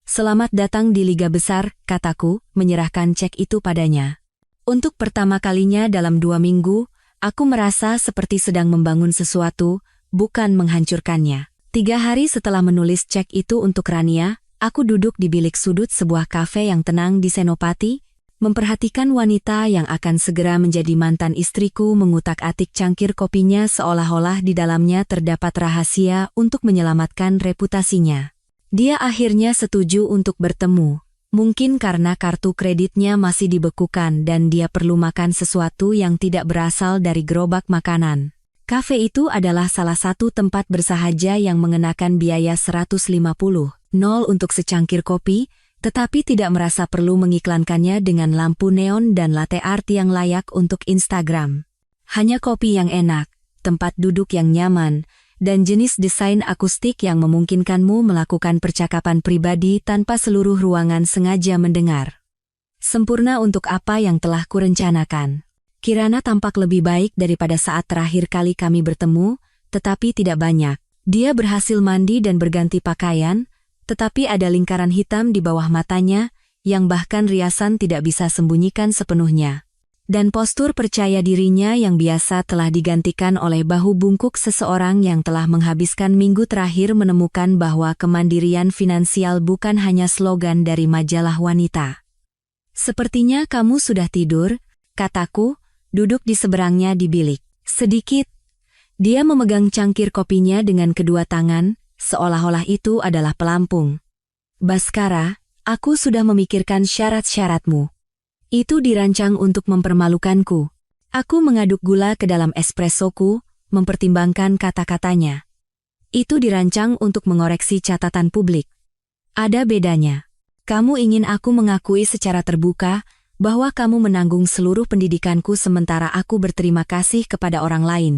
Selamat datang di Liga Besar, kataku, menyerahkan cek itu padanya. Untuk pertama kalinya dalam 2 minggu, aku merasa seperti sedang membangun sesuatu, bukan menghancurkannya. 3 hari setelah menulis cek itu untuk Rania, aku duduk di bilik sudut sebuah kafe yang tenang di Senopati, memperhatikan wanita yang akan segera menjadi mantan istriku mengutak-atik cangkir kopinya seolah-olah di dalamnya terdapat rahasia untuk menyelamatkan reputasinya. Dia akhirnya setuju untuk bertemu, mungkin karena kartu kreditnya masih dibekukan dan dia perlu makan sesuatu yang tidak berasal dari gerobak makanan. Kafe itu adalah salah satu tempat bersahaja yang mengenakan biaya 150 nol untuk secangkir kopi, tetapi tidak merasa perlu mengiklankannya dengan lampu neon dan latte art yang layak untuk Instagram. Hanya kopi yang enak, tempat duduk yang nyaman, dan jenis desain akustik yang memungkinkanmu melakukan percakapan pribadi tanpa seluruh ruangan sengaja mendengar. Sempurna untuk apa yang telah kurencanakan. Kirana tampak lebih baik daripada saat terakhir kali kami bertemu, tetapi tidak banyak. Dia berhasil mandi dan berganti pakaian, tetapi ada lingkaran hitam di bawah matanya, yang bahkan riasan tidak bisa sembunyikan sepenuhnya. Dan postur percaya dirinya yang biasa telah digantikan oleh bahu bungkuk seseorang yang telah menghabiskan minggu terakhir menemukan bahwa kemandirian finansial bukan hanya slogan dari majalah wanita. Sepertinya kamu sudah tidur, kataku, duduk di seberangnya di bilik. Sedikit. Dia memegang cangkir kopinya dengan kedua tangan, seolah-olah itu adalah pelampung. Baskara, aku sudah memikirkan syarat-syaratmu. Itu dirancang untuk mempermalukanku. Aku mengaduk gula ke dalam espressoku, mempertimbangkan kata-katanya. Itu dirancang untuk mengoreksi catatan publik. Ada bedanya. Kamu ingin aku mengakui secara terbuka bahwa kamu menanggung seluruh pendidikanku sementara aku berterima kasih kepada orang lain.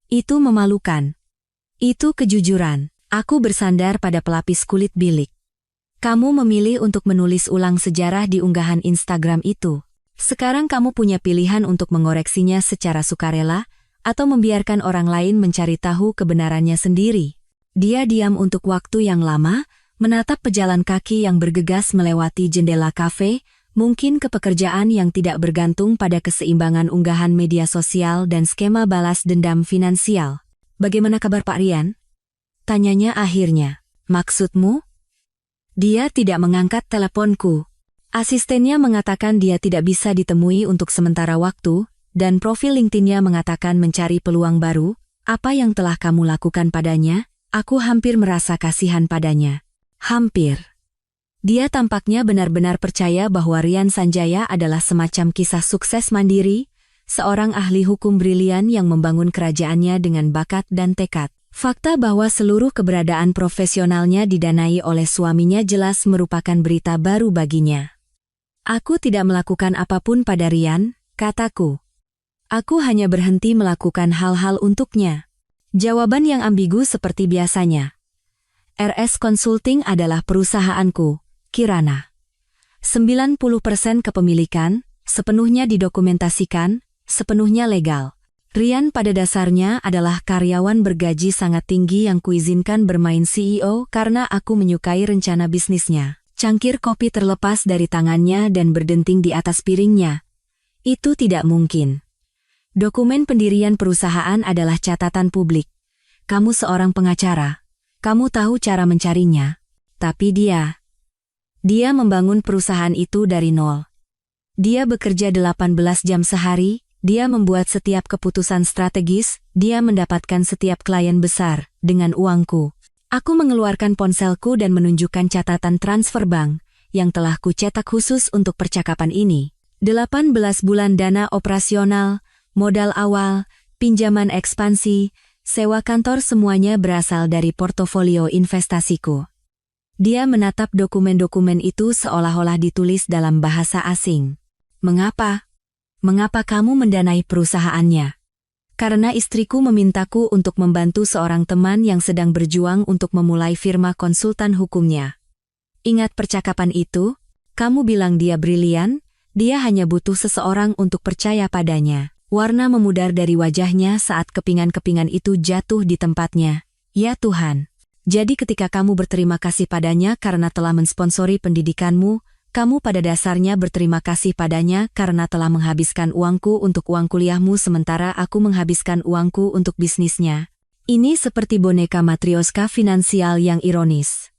Itu memalukan. Itu kejujuran. Aku bersandar pada pelapis kulit bilik. Kamu memilih untuk menulis ulang sejarah di unggahan Instagram itu. Sekarang kamu punya pilihan untuk mengoreksinya secara sukarela, atau membiarkan orang lain mencari tahu kebenarannya sendiri. Dia diam untuk waktu yang lama, menatap pejalan kaki yang bergegas melewati jendela kafe, mungkin ke pekerjaan yang tidak bergantung pada keseimbangan unggahan media sosial dan skema balas dendam finansial. Bagaimana kabar Pak Rian? Tanyanya akhirnya. Maksudmu? Dia tidak mengangkat teleponku. Asistennya mengatakan dia tidak bisa ditemui untuk sementara waktu, dan profil LinkedIn-nya mengatakan mencari peluang baru. Apa yang telah kamu lakukan padanya? Aku hampir merasa kasihan padanya. Hampir. Dia tampaknya benar-benar percaya bahwa Rian Sanjaya adalah semacam kisah sukses mandiri, seorang ahli hukum brilian yang membangun kerajaannya dengan bakat dan tekad. Fakta bahwa seluruh keberadaan profesionalnya didanai oleh suaminya jelas merupakan berita baru baginya. Aku tidak melakukan apapun pada Rian, kataku. Aku hanya berhenti melakukan hal-hal untuknya. Jawaban yang ambigu seperti biasanya. RS Consulting adalah perusahaanku, Kirana. 90% kepemilikan, sepenuhnya didokumentasikan, sepenuhnya legal. Rian pada dasarnya adalah karyawan bergaji sangat tinggi yang kuizinkan bermain CEO karena aku menyukai rencana bisnisnya. Cangkir kopi terlepas dari tangannya dan berdenting di atas piringnya. Itu tidak mungkin. Dokumen pendirian perusahaan adalah catatan publik. Kamu seorang pengacara. Kamu tahu cara mencarinya. Tapi dia membangun perusahaan itu dari nol. Dia bekerja 18 jam sehari, dia membuat setiap keputusan strategis, dia mendapatkan setiap klien besar, dengan uangku. Aku mengeluarkan ponselku dan menunjukkan catatan transfer bank, yang telah kucetak khusus untuk percakapan ini. 18 bulan dana operasional, modal awal, pinjaman ekspansi, sewa kantor semuanya berasal dari portofolio investasiku. Dia menatap dokumen-dokumen itu seolah-olah ditulis dalam bahasa asing. Mengapa? Mengapa kamu mendanai perusahaannya? Karena istriku memintaku untuk membantu seorang teman yang sedang berjuang untuk memulai firma konsultan hukumnya. Ingat percakapan itu? Kamu bilang dia brilian, dia hanya butuh seseorang untuk percaya padanya. Warna memudar dari wajahnya saat kepingan-kepingan itu jatuh di tempatnya. Ya Tuhan. Jadi ketika kamu berterima kasih padanya karena telah mensponsori pendidikanmu, kamu pada dasarnya berterima kasih padanya karena telah menghabiskan uangku untuk uang kuliahmu sementara aku menghabiskan uangku untuk bisnisnya. Ini seperti boneka matrioska finansial yang ironis.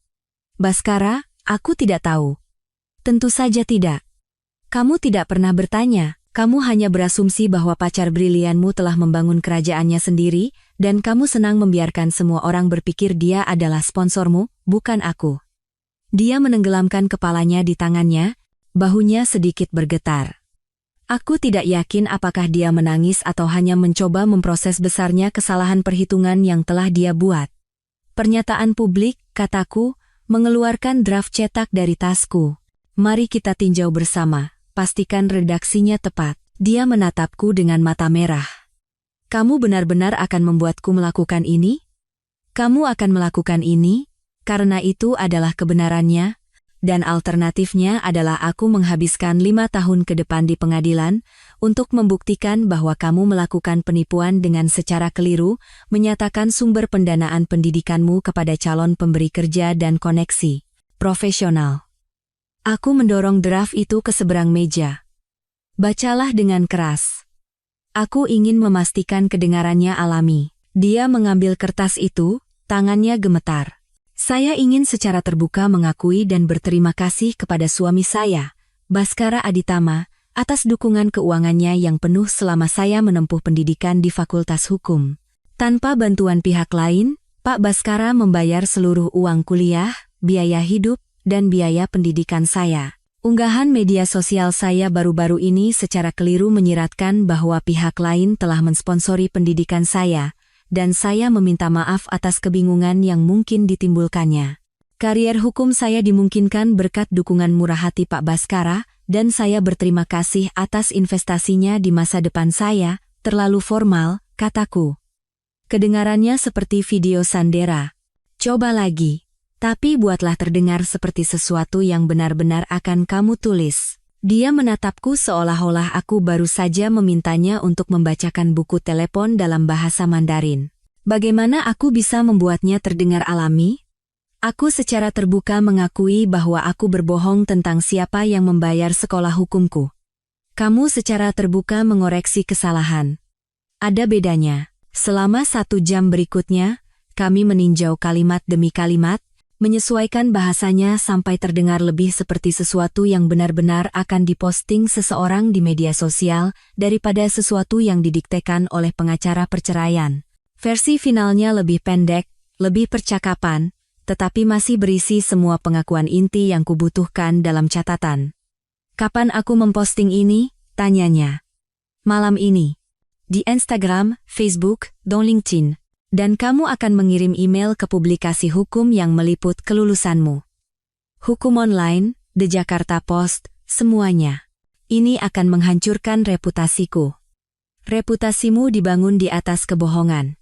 Baskara, aku tidak tahu. Tentu saja tidak. Kamu tidak pernah bertanya. Kamu hanya berasumsi bahwa pacar brilianmu telah membangun kerajaannya sendiri, dan kamu senang membiarkan semua orang berpikir dia adalah sponsormu, bukan aku. Dia menenggelamkan kepalanya di tangannya, bahunya sedikit bergetar. Aku tidak yakin apakah dia menangis atau hanya mencoba memproses besarnya kesalahan perhitungan yang telah dia buat. Pernyataan publik, kataku, mengeluarkan draft cetak dari tasku. Mari kita tinjau bersama. Pastikan redaksinya tepat. Dia menatapku dengan mata merah. Kamu benar-benar akan membuatku melakukan ini? Kamu akan melakukan ini, karena itu adalah kebenarannya, dan alternatifnya adalah aku menghabiskan 5 tahun ke depan di pengadilan, untuk membuktikan bahwa kamu melakukan penipuan dengan secara keliru, menyatakan sumber pendanaan pendidikanmu kepada calon pemberi kerja dan koneksi profesional. Aku mendorong draft itu ke seberang meja. Bacalah dengan keras. Aku ingin memastikan kedengarannya alami. Dia mengambil kertas itu, tangannya gemetar. Saya ingin secara terbuka mengakui dan berterima kasih kepada suami saya, Baskara Aditama, atas dukungan keuangannya yang penuh selama saya menempuh pendidikan di Fakultas Hukum. Tanpa bantuan pihak lain, Pak Baskara membayar seluruh uang kuliah, biaya hidup, dan biaya pendidikan saya. Unggahan media sosial saya baru-baru ini secara keliru menyiratkan bahwa pihak lain telah mensponsori pendidikan saya, dan saya meminta maaf atas kebingungan yang mungkin ditimbulkannya. Karier hukum saya dimungkinkan berkat dukungan murah hati Pak Baskara, dan saya berterima kasih atas investasinya di masa depan saya. Terlalu formal, kataku. Kedengarannya seperti video Sandera. Coba lagi. Tapi buatlah terdengar seperti sesuatu yang benar-benar akan kamu tulis. Dia menatapku seolah-olah aku baru saja memintanya untuk membacakan buku telepon dalam bahasa Mandarin. Bagaimana aku bisa membuatnya terdengar alami? Aku secara terbuka mengakui bahwa aku berbohong tentang siapa yang membayar sekolah hukumku. Kamu secara terbuka mengoreksi kesalahan. Ada bedanya. Selama 1 jam berikutnya, kami meninjau kalimat demi kalimat, menyesuaikan bahasanya sampai terdengar lebih seperti sesuatu yang benar-benar akan diposting seseorang di media sosial daripada sesuatu yang didiktekan oleh pengacara perceraian. Versi finalnya lebih pendek, lebih percakapan, tetapi masih berisi semua pengakuan inti yang kubutuhkan dalam catatan. Kapan aku memposting ini? Tanyanya. Malam ini. Di Instagram, Facebook, dan LinkedIn. Dan kamu akan mengirim email ke publikasi hukum yang meliput kelulusanmu. Hukum online, The Jakarta Post, semuanya. Ini akan menghancurkan reputasiku. Reputasimu dibangun di atas kebohongan.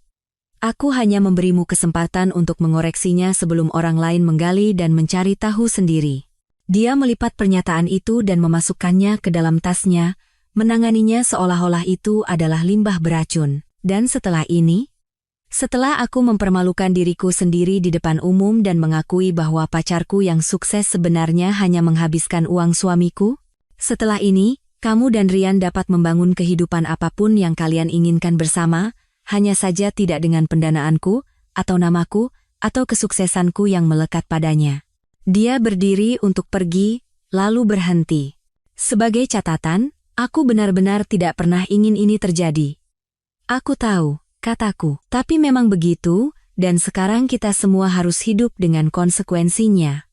Aku hanya memberimu kesempatan untuk mengoreksinya sebelum orang lain menggali dan mencari tahu sendiri. Dia melipat pernyataan itu dan memasukkannya ke dalam tasnya, menanganinya seolah-olah itu adalah limbah beracun. Dan setelah ini, Setelah aku mempermalukan diriku sendiri di depan umum dan mengakui bahwa pacarku yang sukses sebenarnya hanya menghabiskan uang suamiku, setelah ini, kamu dan Rian dapat membangun kehidupan apapun yang kalian inginkan bersama, hanya saja tidak dengan pendanaanku, atau namaku, atau kesuksesanku yang melekat padanya. Dia berdiri untuk pergi, lalu berhenti. Sebagai catatan, aku benar-benar tidak pernah ingin ini terjadi. Aku tahu, kataku, tapi memang begitu, dan sekarang kita semua harus hidup dengan konsekuensinya.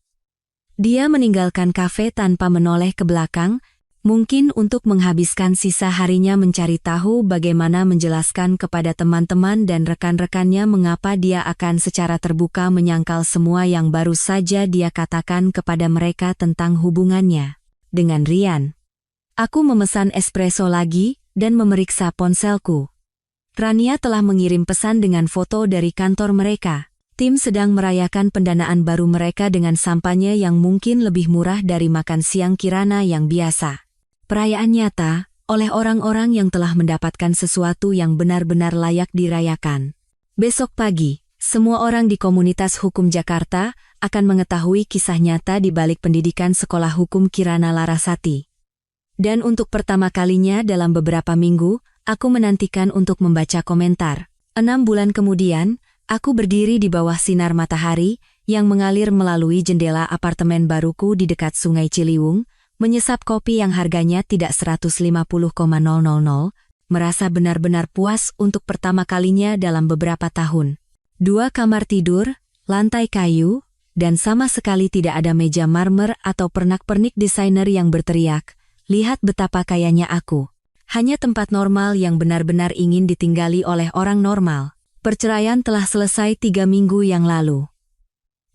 Dia meninggalkan kafe tanpa menoleh ke belakang, mungkin untuk menghabiskan sisa harinya mencari tahu bagaimana menjelaskan kepada teman-teman dan rekan-rekannya mengapa dia akan secara terbuka menyangkal semua yang baru saja dia katakan kepada mereka tentang hubungannya dengan Rian. Aku memesan espresso lagi dan memeriksa ponselku. Rania telah mengirim pesan dengan foto dari kantor mereka. Tim sedang merayakan pendanaan baru mereka dengan sampanye yang mungkin lebih murah dari makan siang Kirana yang biasa. Perayaan nyata, oleh orang-orang yang telah mendapatkan sesuatu yang benar-benar layak dirayakan. Besok pagi, semua orang di komunitas hukum Jakarta akan mengetahui kisah nyata di balik pendidikan sekolah hukum Kirana Larasati. Dan untuk pertama kalinya dalam beberapa minggu, aku menantikan untuk membaca komentar. 6 bulan kemudian, aku berdiri di bawah sinar matahari yang mengalir melalui jendela apartemen baruku di dekat Sungai Ciliwung, menyesap kopi yang harganya tidak 150,000, merasa benar-benar puas untuk pertama kalinya dalam beberapa tahun. 2 kamar tidur, lantai kayu, dan sama sekali tidak ada meja marmer atau pernak-pernik desainer yang berteriak, "Lihat betapa kayanya aku." Hanya tempat normal yang benar-benar ingin ditinggali oleh orang normal. Perceraian telah selesai 3 minggu yang lalu.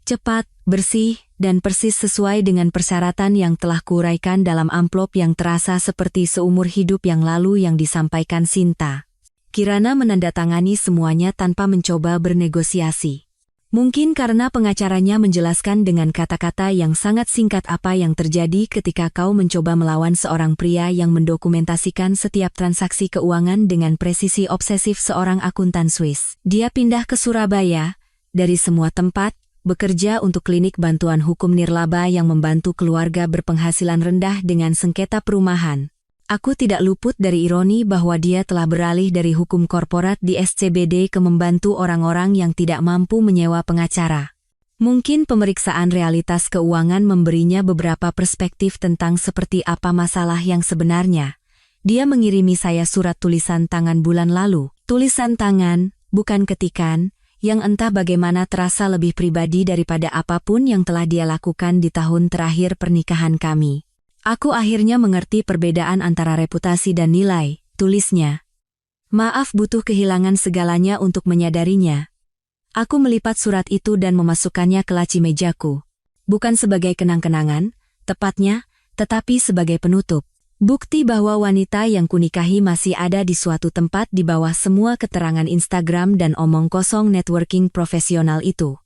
Cepat, bersih, dan persis sesuai dengan persyaratan yang telah kuuraikan dalam amplop yang terasa seperti seumur hidup yang lalu yang disampaikan Sinta. Kirana menandatangani semuanya tanpa mencoba bernegosiasi. Mungkin karena pengacaranya menjelaskan dengan kata-kata yang sangat singkat apa yang terjadi ketika kau mencoba melawan seorang pria yang mendokumentasikan setiap transaksi keuangan dengan presisi obsesif seorang akuntan Swiss. Dia pindah ke Surabaya, dari semua tempat, bekerja untuk klinik bantuan hukum nirlaba yang membantu keluarga berpenghasilan rendah dengan sengketa perumahan. Aku tidak luput dari ironi bahwa dia telah beralih dari hukum korporat di SCBD ke membantu orang-orang yang tidak mampu menyewa pengacara. Mungkin pemeriksaan realitas keuangan memberinya beberapa perspektif tentang seperti apa masalah yang sebenarnya. Dia mengirimi saya surat tulisan tangan bulan lalu. Tulisan tangan, bukan ketikan, yang entah bagaimana terasa lebih pribadi daripada apapun yang telah dia lakukan di tahun terakhir pernikahan kami. Aku akhirnya mengerti perbedaan antara reputasi dan nilai, tulisnya. Maaf butuh kehilangan segalanya untuk menyadarinya. Aku melipat surat itu dan memasukkannya ke laci mejaku. Bukan sebagai kenang-kenangan, tepatnya, tetapi sebagai penutup. Bukti bahwa wanita yang kunikahi masih ada di suatu tempat di bawah semua keterangan Instagram dan omong kosong networking profesional itu.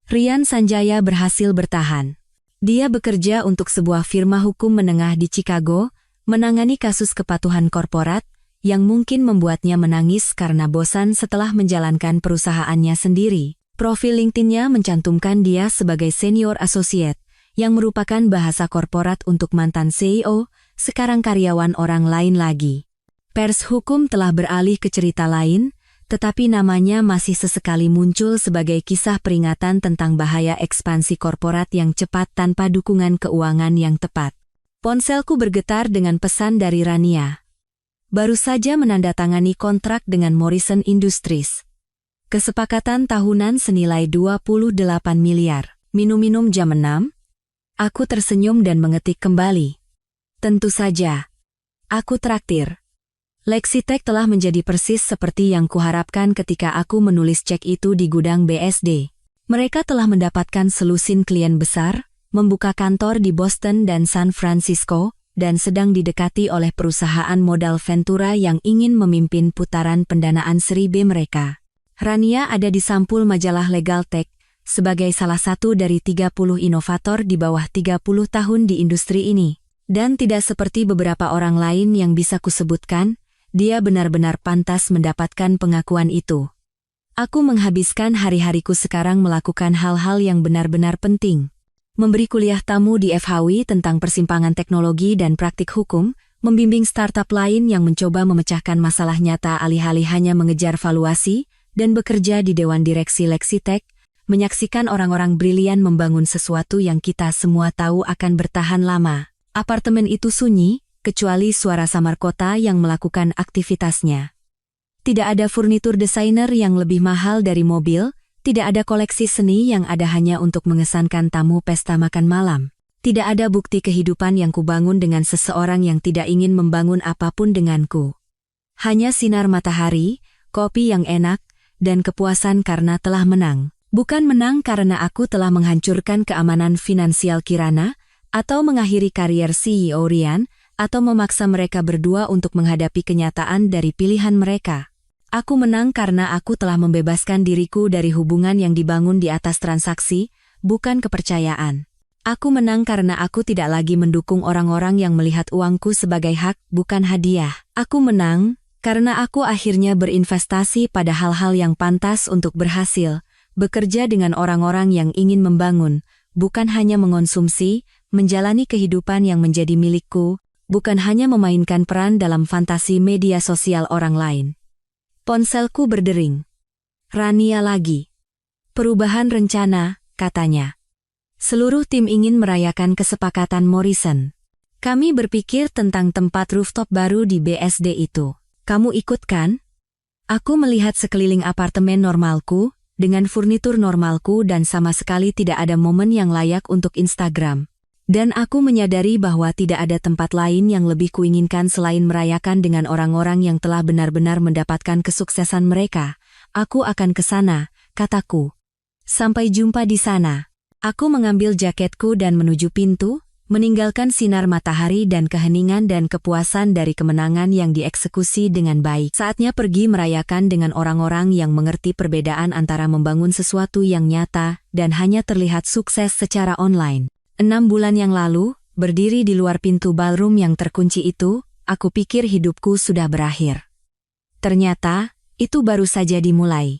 Rian Sanjaya berhasil bertahan. Dia bekerja untuk sebuah firma hukum menengah di Chicago, menangani kasus kepatuhan korporat, yang mungkin membuatnya menangis karena bosan setelah menjalankan perusahaannya sendiri. Profil LinkedIn-nya mencantumkan dia sebagai senior associate, yang merupakan bahasa korporat untuk mantan CEO, sekarang karyawan orang lain lagi. Pers hukum telah beralih ke cerita lain, tetapi namanya masih sesekali muncul sebagai kisah peringatan tentang bahaya ekspansi korporat yang cepat tanpa dukungan keuangan yang tepat. Ponselku bergetar dengan pesan dari Rania. Baru saja menandatangani kontrak dengan Morrison Industries. Kesepakatan tahunan senilai 28 miliar. Minum-minum jam 6? Aku tersenyum dan mengetik kembali. Tentu saja. Aku traktir. Lexitech telah menjadi persis seperti yang kuharapkan ketika aku menulis cek itu di gudang BSD. Mereka telah mendapatkan selusin klien besar, membuka kantor di Boston dan San Francisco, dan sedang didekati oleh perusahaan modal Ventura yang ingin memimpin putaran pendanaan seri B mereka. Rania ada di sampul majalah Legal Tech, sebagai salah satu dari 30 inovator di bawah 30 tahun di industri ini. Dan tidak seperti beberapa orang lain yang bisa kusebutkan, dia benar-benar pantas mendapatkan pengakuan itu. Aku menghabiskan hari-hariku sekarang melakukan hal-hal yang benar-benar penting. Memberi kuliah tamu di FHW tentang persimpangan teknologi dan praktik hukum, membimbing startup lain yang mencoba memecahkan masalah nyata alih-alih hanya mengejar valuasi, dan bekerja di Dewan Direksi Lexitech, menyaksikan orang-orang brilian membangun sesuatu yang kita semua tahu akan bertahan lama. Apartemen itu sunyi, kecuali suara samar kota yang melakukan aktivitasnya. Tidak ada furnitur desainer yang lebih mahal dari mobil, tidak ada koleksi seni yang ada hanya untuk mengesankan tamu pesta makan malam. Tidak ada bukti kehidupan yang kubangun dengan seseorang yang tidak ingin membangun apapun denganku. Hanya sinar matahari, kopi yang enak, dan kepuasan karena telah menang. Bukan menang karena aku telah menghancurkan keamanan finansial Kirana, atau mengakhiri karier CEO Rian, atau memaksa mereka berdua untuk menghadapi kenyataan dari pilihan mereka. Aku menang karena aku telah membebaskan diriku dari hubungan yang dibangun di atas transaksi, bukan kepercayaan. Aku menang karena aku tidak lagi mendukung orang-orang yang melihat uangku sebagai hak, bukan hadiah. Aku menang karena aku akhirnya berinvestasi pada hal-hal yang pantas untuk berhasil, bekerja dengan orang-orang yang ingin membangun, bukan hanya mengonsumsi, menjalani kehidupan yang menjadi milikku, bukan hanya memainkan peran dalam fantasi media sosial orang lain. Ponselku berdering. Rania lagi. Perubahan rencana, katanya. Seluruh tim ingin merayakan kesepakatan Morrison. Kami berpikir tentang tempat rooftop baru di BSD itu. Kamu ikut kan? Aku melihat sekeliling apartemen normalku, dengan furnitur normalku dan sama sekali tidak ada momen yang layak untuk Instagram. Dan aku menyadari bahwa tidak ada tempat lain yang lebih kuinginkan selain merayakan dengan orang-orang yang telah benar-benar mendapatkan kesuksesan mereka. Aku akan ke sana, kataku. Sampai jumpa di sana. Aku mengambil jaketku dan menuju pintu, meninggalkan sinar matahari dan keheningan dan kepuasan dari kemenangan yang dieksekusi dengan baik. Saatnya pergi merayakan dengan orang-orang yang mengerti perbedaan antara membangun sesuatu yang nyata dan hanya terlihat sukses secara online. 6 bulan yang lalu, berdiri di luar pintu ballroom yang terkunci itu, aku pikir hidupku sudah berakhir. Ternyata, itu baru saja dimulai.